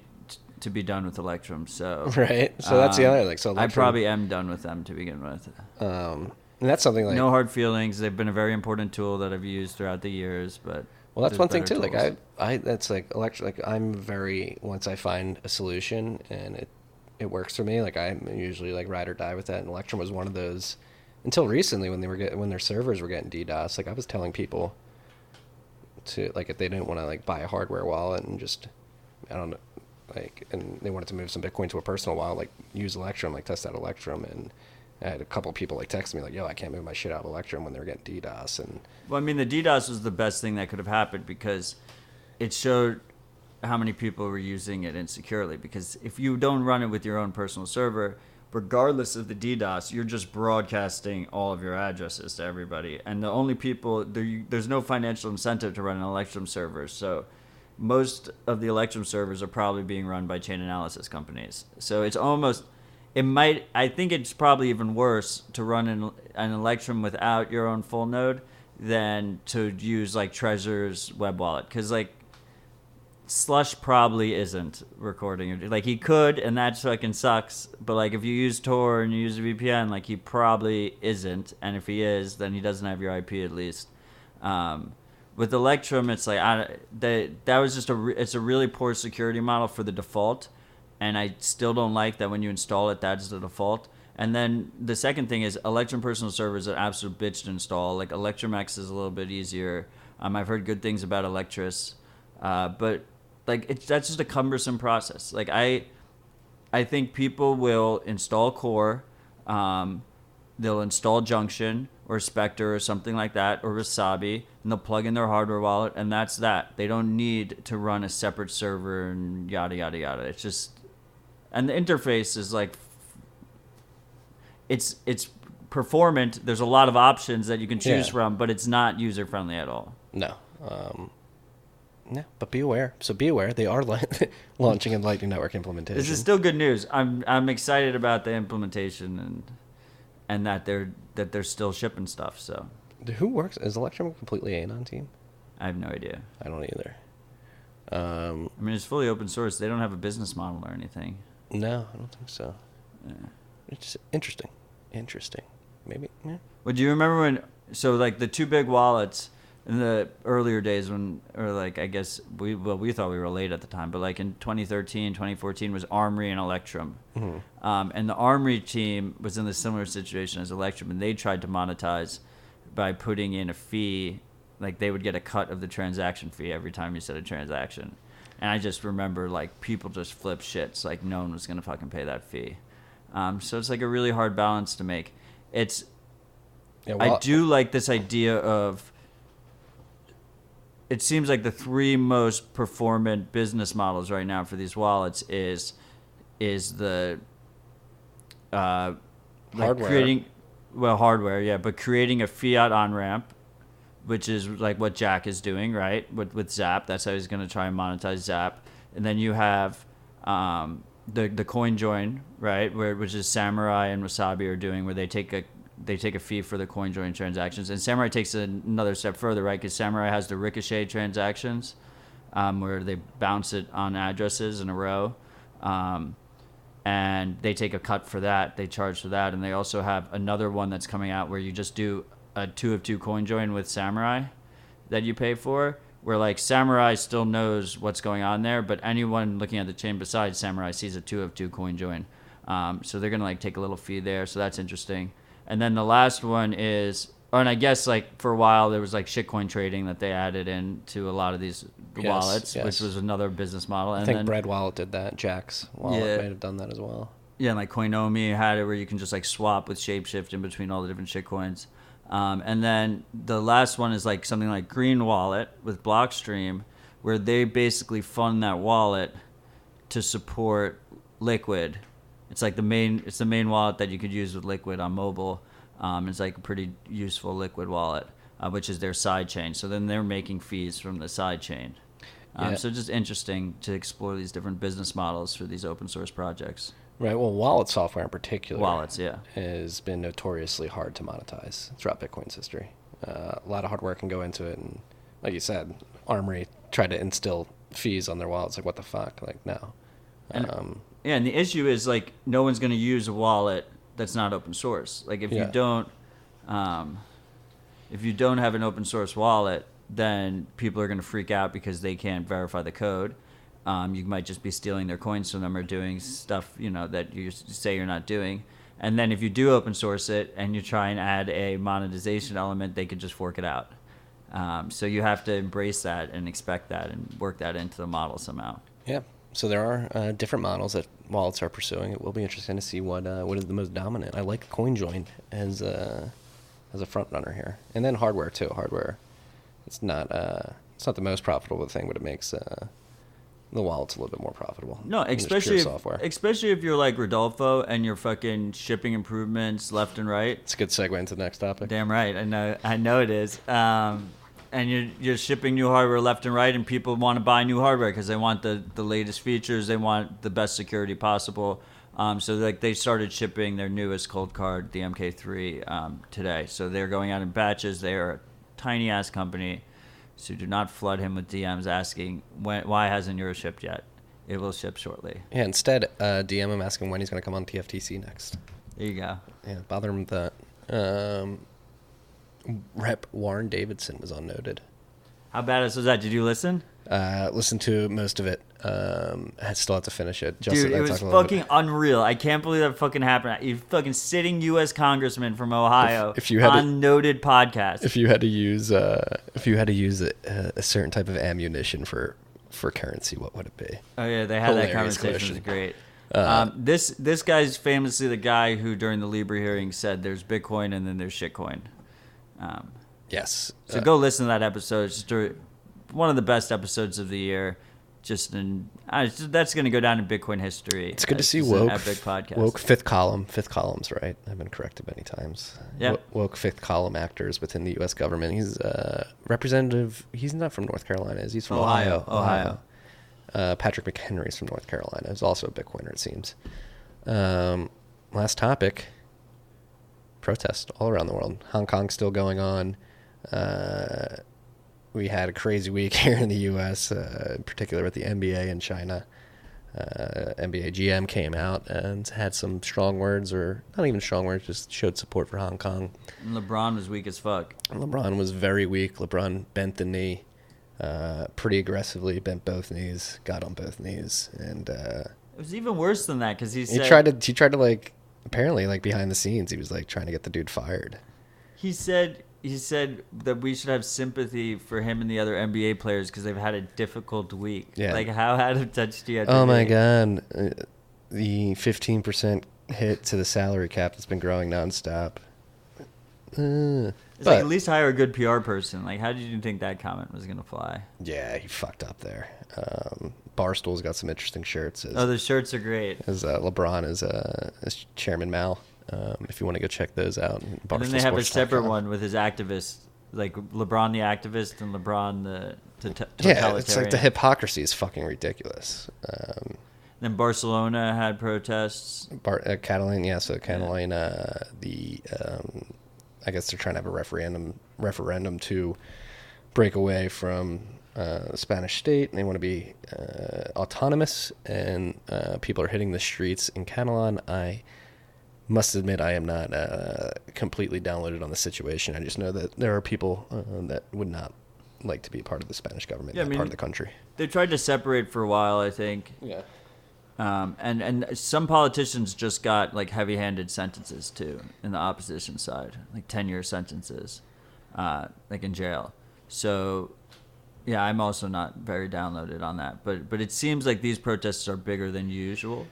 to be done with Electrum, so right. So that's the other like. So I probably am done with them to begin with. And that's something like no hard feelings. They've been a very important tool that I've used throughout the years, but well, that's one thing too. tools. Like I that's like Electrum. Like I'm very once I find a solution and it works for me. Like I'm usually like ride or die with that. And Electrum was one of those until recently when when their servers were getting DDoS. Like I was telling people to like if they didn't want to like buy a hardware wallet and just I don't know like and they wanted to move some Bitcoin to a personal wallet, like use Electrum, like test out Electrum. And I had a couple of people like text me like, yo, I can't move my shit out of Electrum when they were getting DDoS. And well, I mean, the DDoS was the best thing that could have happened because it showed how many people were using it insecurely. Because if you don't run it with your own personal server, regardless of the DDoS, you're just broadcasting all of your addresses to everybody. And the only people, there's no financial incentive to run an Electrum server. So most of the Electrum servers are probably being run by chain analysis companies. So it's almost... I think it's probably even worse to run an Electrum without your own full node than to use like Trezor's web wallet. Because like Slush probably isn't recording. Like he could, and that fucking sucks. But like if you use Tor and you use a VPN, like he probably isn't. And if he is, then he doesn't have your IP at least. With Electrum, it's like that was just it's a really poor security model for the default. And I still don't like that when you install it, that's the default. And then the second thing is Electrum personal server is an absolute bitch to install. Like Electrum X is a little bit easier. I've heard good things about Electris, but like that's just a cumbersome process. Like I think people will install Core, they'll install Junction or Spectre or something like that or Wasabi, and they'll plug in their hardware wallet, and that's that. They don't need to run a separate server and yada yada yada. It's just and the interface is like it's performant. There's a lot of options that you can choose from, but it's not user friendly at all. No. Yeah, but be aware. So be aware. They are launching a Lightning Network implementation. This is still good news. I'm excited about the implementation and that they're still shipping stuff. So who works? Is Electrum a completely Anon team? I have no idea. I don't either. I mean, it's fully open source. They don't have a business model or anything. No, I don't think so. Yeah. It's interesting. Maybe. Yeah. Well, do you remember when? So like the two big wallets in the earlier days I guess we thought we were late at the time, but like in 2013, 2014 was Armory and Electrum. Mm-hmm. And the Armory team was in a similar situation as Electrum, and they tried to monetize by putting in a fee. Like they would get a cut of the transaction fee every time you said a transaction. And I just remember like people just flip shits. Like no one was going to fucking pay that fee. So it's like a really hard balance to make. I do like this idea of, it seems like the three most performant business models right now for these wallets is the hardware. Hardware, yeah, but creating a fiat on-ramp, which is like what Jack is doing, right? With Zap, that's how he's going to try and monetize Zap. And then you have the coin join, right, which is Samurai and Wasabi are doing, where they take a fee for the coin join transactions. And Samurai takes another step further, right? Because Samurai has the ricochet transactions, where they bounce it on addresses in a row, and they take a cut for that. They charge for that, and they also have another one that's coming out where you just do a 2 of 2 coin join with Samurai that you pay for, where like Samurai still knows what's going on there, but anyone looking at the chain besides Samurai sees a 2 of 2 coin join. So they're gonna like take a little fee there, so that's interesting. And then the last one is and I guess like for a while there was like shitcoin trading that they added into a lot of these wallets, which was another business model. And I think Bread Wallet did that. Jack's Wallet might have done that as well. Yeah, and like Coinomi had it where you can just like swap with Shapeshift in between all the different shitcoins. And then the last one is like something like Green Wallet with Blockstream, where they basically fund that wallet to support Liquid. It's like the main wallet that you could use with Liquid on mobile. It's like a pretty useful Liquid wallet, which is their side chain. So then they're making fees from the side chain. So just interesting to explore these different business models for these open source projects. Right. Well, wallet software in particular. Wallets, has been notoriously hard to monetize throughout Bitcoin's history. A lot of hard work can go into it, and like you said, Armory tried to instill fees on their wallets. Like, what the fuck? Like, no. And the issue is like no one's going to use a wallet that's not open source. Like if you don't have an open source wallet, then people are going to freak out because they can't verify the code. You might just be stealing their coins from them or doing stuff, that you say you're not doing. And then if you do open source it and you try and add a monetization element, they could just fork it out. So you have to embrace that and expect that and work that into the model somehow. Yeah. So there are different models that wallets are pursuing. It will be interesting to see what is the most dominant. I like CoinJoin as a front runner here, and then hardware too. Hardware, it's not the most profitable thing, but it makes the wallet's a little bit more profitable. No, especially if you're like Rodolfo and you're fucking shipping improvements left and right. It's a good segue into the next topic. Damn right, I know it is. And you're shipping new hardware left and right, and people want to buy new hardware because they want the latest features, they want the best security possible. So like they started shipping their newest Coldcard, the Mk3, today. So they're going out in batches. They are a tiny ass company. So do not flood him with DMs asking why hasn't yours shipped yet. It will ship shortly. Yeah, instead, DM him asking when he's going to come on TFTC next. There you go. Yeah, bother him with that. Rep Warren Davidson was on Noted. How badass was that? Did you listen? Listened to most of it. I still have to finish it. Dude, it was fucking unreal. I can't believe that fucking happened. You fucking sitting U.S. congressman from Ohio if you had on Noted podcast. If you had to use a certain type of ammunition for currency, what would it be? Oh yeah, they had that conversation. It was great. This guy's famously the guy who during the Libra hearing said there's Bitcoin and then there's shitcoin. Yes. So go listen to that episode. It's just one of the best episodes of the year. That's going to go down in Bitcoin history. It's good to see woke fifth columns, right? I've been corrected many times. Yeah. Woke fifth column actors within the U.S. government. He's representative. He's not from North Carolina. He's from Ohio. Patrick McHenry's from North Carolina. He's also a Bitcoiner, it seems. Last topic. Protest all around the world. Hong Kong's still going on. We had a crazy week here in the U.S., in particular with the NBA in China. NBA GM came out and had some strong words, or not even strong words, just showed support for Hong Kong. And LeBron was weak as fuck. LeBron was very weak. LeBron bent the knee pretty aggressively, bent both knees, got on both knees. And it was even worse than that because he tried to like, apparently like behind the scenes, he was like trying to get the dude fired. He said that we should have sympathy for him and the other NBA players because they've had a difficult week. Yeah. Like, how out of touch do you have to be? Oh, my God. The 15% hit to the salary cap that's been growing nonstop. It's like, at least hire a good PR person. Like, how did you think that comment was going to fly? Yeah, he fucked up there. Barstool's got some interesting shirts. The shirts are great. As LeBron as Chairman Mao. If you want to go check those out. And then they have a separate one with his activists, like LeBron the activist and LeBron the totalitarian. Yeah, it's like the hypocrisy is fucking ridiculous. Then Barcelona had protests. Catalan, yeah. So Catalan, I guess they're trying to have a referendum to break away from the Spanish state, and they want to be autonomous. And people are hitting the streets in Catalan. I must admit I am not completely downloaded on the situation. I just know that there are people that would not like to be part of the Spanish government, part of the country. They tried to separate for a while, I think. Yeah. And some politicians just got like heavy-handed sentences too in the opposition side, like 10-year sentences, like in jail. So, yeah, I'm also not very downloaded on that. But it seems like these protests are bigger than usual.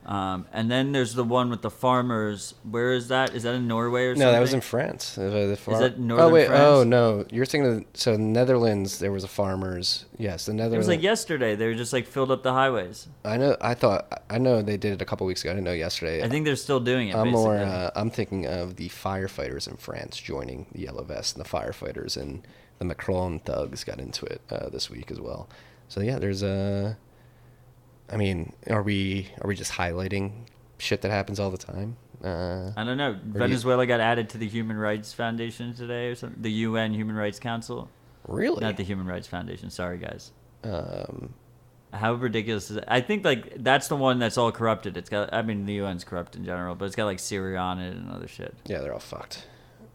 And then there's the one with the farmers. Where is that? Is that in Norway or something? No, that was in France. Is that northern France? Oh, no. You're thinking so Netherlands, there was a farmers. Yes, the Netherlands. It was like yesterday. They were just like filled up the highways. I know they did it a couple weeks ago. I didn't know yesterday. I think they're still doing it, I'm thinking of the firefighters in France joining the Yellow Vest, and the firefighters and the Macron thugs got into it this week as well. So, yeah, there's a... I mean, are we just highlighting shit that happens all the time? I don't know. Venezuela got added to the Human Rights Foundation today or something. The UN Human Rights Council. Really? Not the Human Rights Foundation. Sorry, guys. How ridiculous is it? I think like that's the one that's all corrupted. It's got. I mean, the UN's corrupt in general, but it's got like Syria on it and other shit. Yeah, they're all fucked.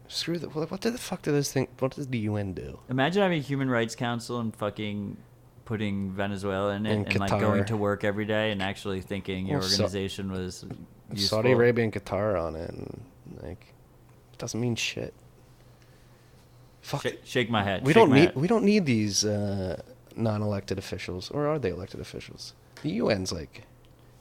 Screw the. What the fuck do those things? What does the UN do? Imagine having a Human Rights Council and fucking putting Venezuela in it and like going to work every day and actually thinking your organization was useful. Saudi Arabia and Qatar on it, and like it doesn't mean shit. Fuck. Shake my head. We don't need these non-elected officials, or are they elected officials? The UN's like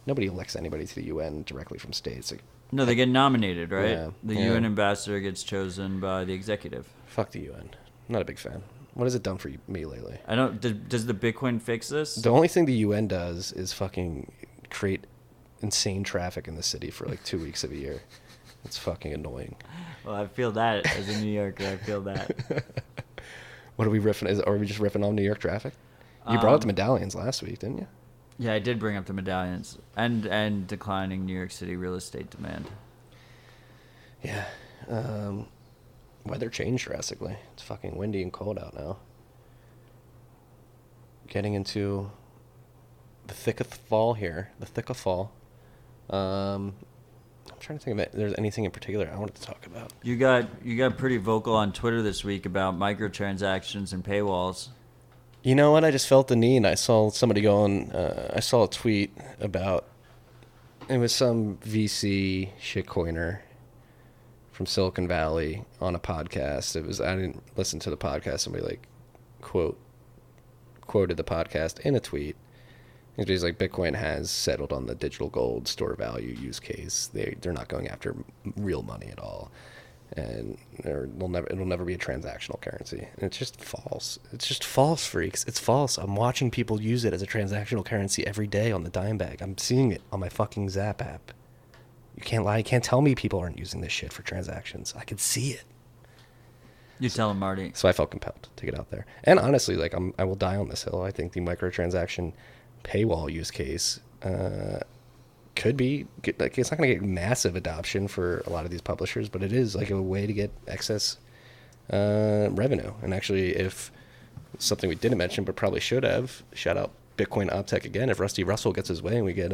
nobody elects anybody to the UN directly from states. Like, no, they get nominated, right? Yeah, the UN ambassador gets chosen by the executive. Fuck the UN. Not a big fan. What has it done for me lately? I don't. Does the Bitcoin fix this? The only thing the UN does is fucking create insane traffic in the city for like 2 weeks of a year. It's fucking annoying. Well, I feel that as a New Yorker. I feel that. What are we riffing? Are we just riffing on New York traffic? You brought up the medallions last week, didn't you? Yeah, I did bring up the medallions and declining New York City real estate demand. Yeah. Weather changed drastically. It's fucking windy and cold out now. Getting into the thick of fall here. The thick of fall. I'm trying to think if there's anything in particular I wanted to talk about. You got pretty vocal on Twitter this week about microtransactions and paywalls. You know what? I just felt the need. I saw somebody going. I saw a tweet about. It was some VC shitcoiner from Silicon Valley on a podcast. I didn't listen to the podcast. Somebody like quoted the podcast in a tweet. He's like, Bitcoin has settled on the digital gold store value use case. They're not going after real money at all, and it'll never be a transactional currency. And it's just false. It's just false, freaks. It's false. I'm watching people use it as a transactional currency every day on the dime bag. I'm seeing it on my fucking Zap app. You can't lie. You can't tell me people aren't using this shit for transactions. I can see it. You tell him, Marty. So I felt compelled to get out there. And honestly, like I will die on this hill. I think the microtransaction paywall use case could be like, it's not going to get massive adoption for a lot of these publishers, but it is like a way to get excess revenue. And actually, if something we didn't mention but probably should have, shout out Bitcoin Optech again. If Rusty Russell gets his way and we get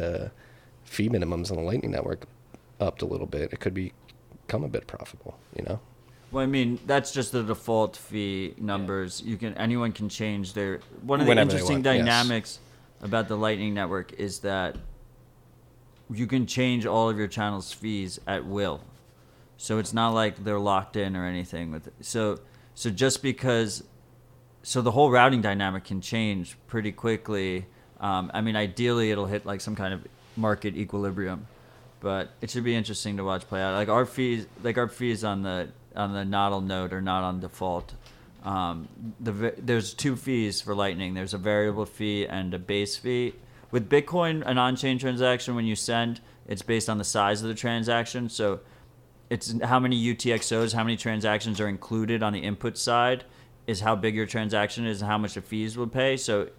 fee minimums on the Lightning Network upped a little bit, it could become a bit profitable, you know? Well, I mean, that's just the default fee numbers. Yeah. Anyone can change their. One of the interesting dynamics about the Lightning Network is that you can change all of your channel's fees at will. So it's not like they're locked in or anything with it. So just because, the whole routing dynamic can change pretty quickly. I mean, ideally it'll hit like some kind of market equilibrium, but it should be interesting to watch play out. Like our fees on the nodal node are not on default. There's two fees for Lightning. There's a variable fee and a base fee. With Bitcoin, an on-chain transaction, when you send, it's based on the size of the transaction. So it's how many UTXOs, how many transactions are included on the input side is how big your transaction is and how much the fees will pay. So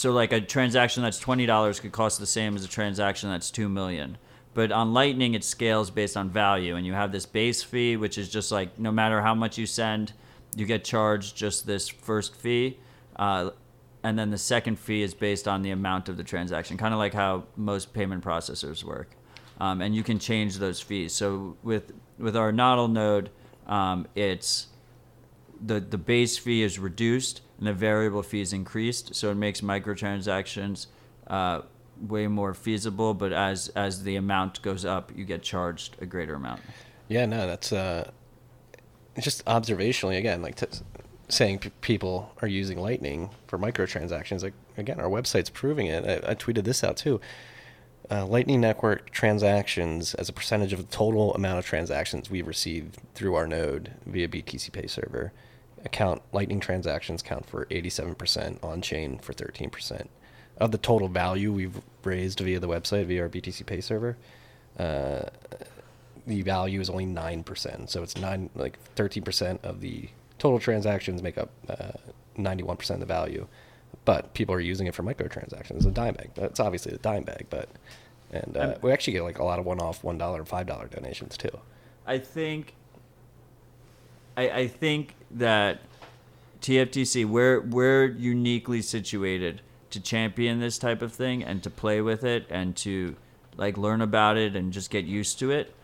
like a transaction that's $20 could cost the same as a transaction that's $2 million. But on Lightning, it scales based on value. And you have this base fee, which is just like no matter how much you send, you get charged just this first fee. And then the second fee is based on the amount of the transaction, kind of like how most payment processors work. And you can change those fees. So with our nodal node, it's the base fee is reduced and the variable fee is increased. So it makes microtransactions way more feasible, but as the amount goes up, you get charged a greater amount. Yeah, no, that's just observationally, again, like saying people are using Lightning for microtransactions. Like, again, our website's proving it. I tweeted this out too. Lightning Network transactions as a percentage of the total amount of transactions we've received through our node via BTC Pay server Lightning transactions count for 87%, on-chain for 13%. Of the total value we've raised via the website, via our BTC Pay server, the value is only 9%. So it's 13% of the total transactions make up 91% of the value. But people are using it for microtransactions. It's a dime bag. It's obviously a dime bag, and we actually get like a lot of one-off $1 and $5 donations too. I think that TFTC, we're uniquely situated to champion this type of thing and to play with it and to like learn about it and just get used to it.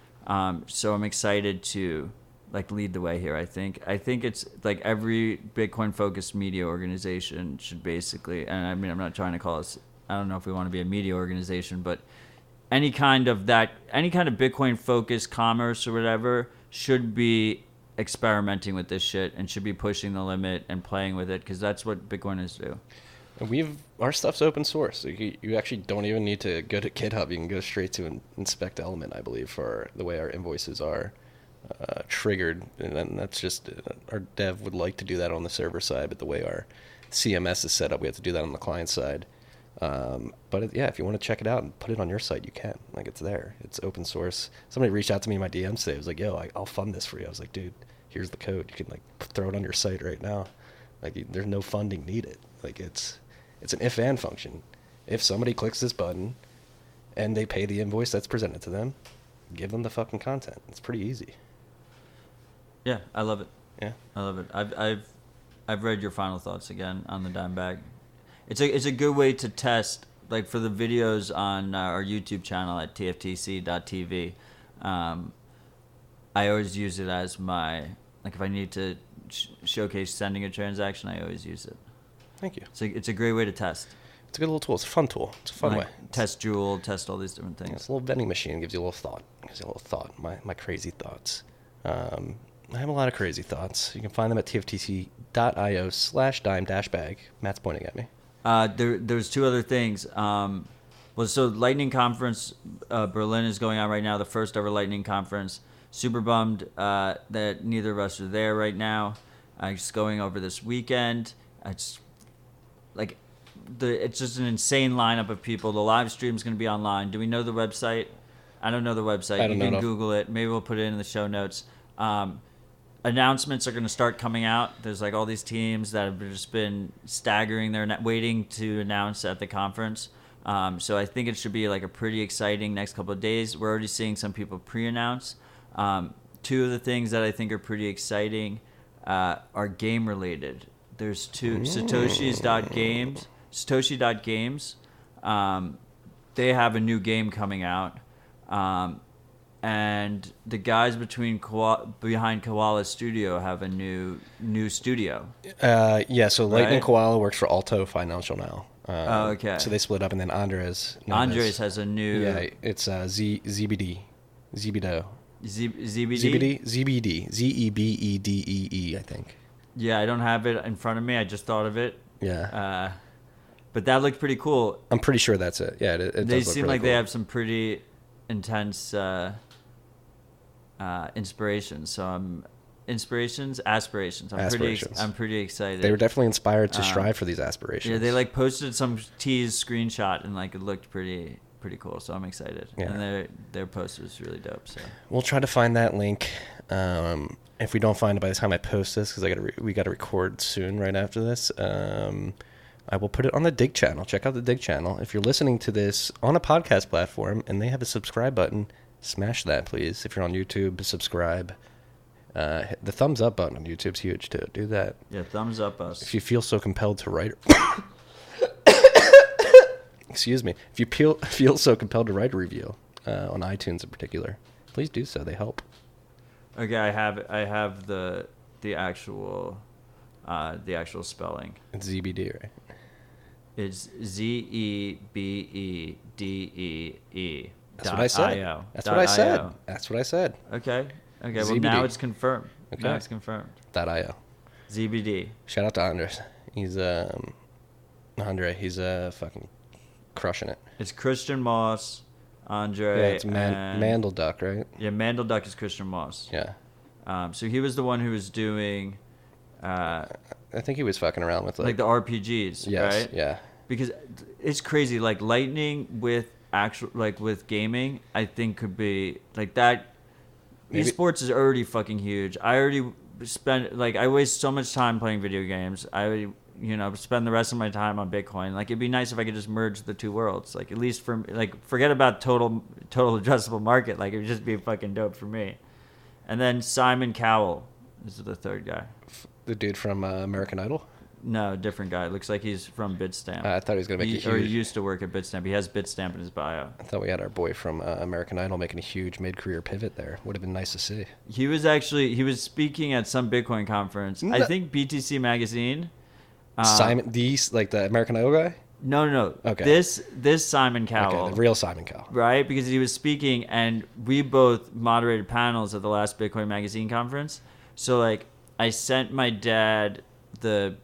So I'm excited to like lead the way here. I think it's like every Bitcoin focused media organization should basically, and I mean, I'm not trying to call us, I don't know if we want to be a media organization, but any kind of Bitcoin focused commerce or whatever should be experimenting with this shit and should be pushing the limit and playing with it, because that's what Bitcoiners do. Our stuff's open source. So you actually don't even need to go to GitHub. You can go straight to inspect element, I believe, for the way our invoices are triggered. And then that's just, our dev would like to do that on the server side, but the way our CMS is set up, we have to do that on the client side. But if you want to check it out and put it on your site, you can. Like, it's there. It's open source. Somebody reached out to me in my DMs today. I was like, yo, I'll fund this for you. I was like, dude, here's the code. You can like throw it on your site right now. Like, there's no funding needed. Like, it's an if-and function. If somebody clicks this button and they pay the invoice that's presented to them, give them the fucking content. It's pretty easy. Yeah, I love it. Yeah, I love it. I've read your final thoughts again on the dime bag. It's a good way to test, like for the videos on our YouTube channel at tftc.tv. I always use it as my, like, if I need to showcase sending a transaction, I always use it. Thank you. So it's a great way to test. It's a good little tool. It's a fun tool. It's a fun way. Test Joule, test all these different things. Yeah, it's a little vending machine. Gives you a little thought. My crazy thoughts. I have a lot of crazy thoughts. You can find them at tftc.io/dime-bag. Matt's pointing at me. There's two other things. So Lightning Conference Berlin is going on right now, the first ever Lightning Conference. Super bummed that neither of us are there right now. Just going over this weekend. It's just an insane lineup of people. The live stream is going to be online. Do we know the website? I don't know the website. You can Google it. Maybe we'll put it in the show notes. Announcements are going to start coming out. There's like all these teams that have just been staggering their waiting to announce at the conference. So I think it should be like a pretty exciting next couple of days. We're already seeing some people pre-announce. Two of the things that I think are pretty exciting are game related. There's two Satoshi.games. They have a new game coming out. And the guys behind Koala Studio have a new studio. So Lightning Koala works for Alto Financial now. Okay. So they split up, and then Andres has a new... Yeah, it's ZBD. Zebido. ZBD? ZBD. ZEBEDEE, I think. Yeah, I don't have it in front of me. I just thought of it. Yeah. But that looked pretty cool. I'm pretty sure that's it. Yeah, it they does look seem really like cool. they have some pretty intense inspirations. So aspirations. I'm pretty excited. They were definitely inspired to strive for these aspirations. Yeah, they like posted some teased screenshot and like it looked pretty cool. So I'm excited. Yeah. And their post was really dope. So we'll try to find that link. If we don't find it by the time I post this, because we got to record soon right after this. I will put it on the Dig channel. Check out the Dig channel. If you're listening to this on a podcast platform and they have a subscribe button, smash that, please. If you're on YouTube, subscribe. The thumbs up button on YouTube's huge, too. Do that. Yeah, thumbs up us. If you feel so compelled to write... Excuse me. If you feel so compelled to write a review, on iTunes in particular, please do so. They help. Okay, I have the actual spelling. It's ZBD, right? It's ZEBEDEE. That's what I said. .io. That's what I said. .io. That's what I said. Okay. Okay. Well, ZBD. now it's confirmed. Okay. Now it's confirmed. .io. ZBD. Shout out to Andres. He's Andre. He's fucking crushing it. It's Christian Moss, Andre. Yeah, it's Mandel Duck, right? Yeah, Mandel Duck is Christian Moss. Yeah. So he was the one who was doing, I think he was fucking around with like the RPGs, yes, right? Yeah. Because it's crazy. Like Lightning with with gaming, I think could be like that. Maybe. Esports is already fucking huge. I already I waste so much time playing video games. I spend the rest of my time on Bitcoin. Like it'd be nice if I could just merge the two worlds. Like at least for forget about total addressable market. Like it would just be fucking dope for me. And then Simon Cowell is the third guy. The dude from American Idol? No, different guy. Looks like he's from Bitstamp. I thought he was going to make a huge... Or he used to work at Bitstamp. He has Bitstamp in his bio. I thought we had our boy from American Idol making a huge mid-career pivot there. Would have been nice to see. He was speaking at some Bitcoin conference. I think BTC Magazine. Simon, the American Idol guy? No. Okay. This Simon Cowell. Okay, the real Simon Cowell. Right? Because he was speaking, and we both moderated panels at the last Bitcoin Magazine conference. So, I sent my dad the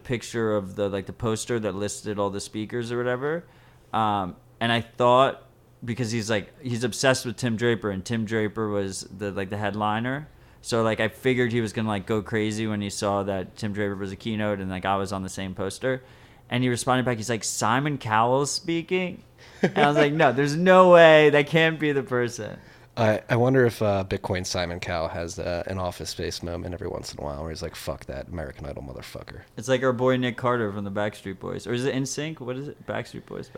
picture of the poster that listed all the speakers or whatever. And I thought, because he's obsessed with Tim Draper, and Tim Draper was the headliner. So I figured he was gonna go crazy when he saw that Tim Draper was a keynote and I was on the same poster. And he responded back, he's like, Simon Cowell's speaking? And I was like, no, there's no way. That can't be the person. I wonder if Bitcoin Simon Cowell has an Office Space moment every once in a while where he's like, fuck that American Idol motherfucker. It's like our boy Nick Carter from the Backstreet Boys. Or is it NSYNC? What is it? Backstreet Boys.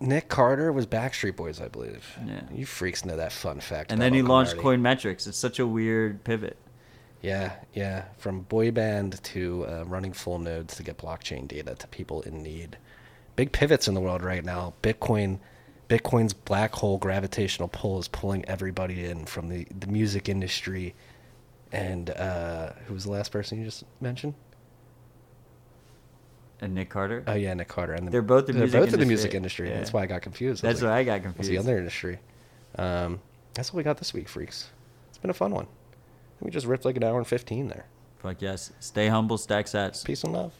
Nick Carter was Backstreet Boys, I believe. Yeah. You freaks know that fun fact. And then he launched Coinmetrics. It's such a weird pivot. Yeah. From boy band to running full nodes to get blockchain data to people in need. Big pivots in the world right now. Bitcoin's black hole gravitational pull is pulling everybody in from the music industry. And who was the last person you just mentioned? And Nick Carter? Oh, yeah, Nick Carter. And they're both in the music industry. Yeah. That's why I got confused. That's why I got confused. What's the other industry? That's what we got this week, freaks. It's been a fun one. We just ripped like an hour and 15 there. Fuck yes. Stay humble, stack sats. Peace and love.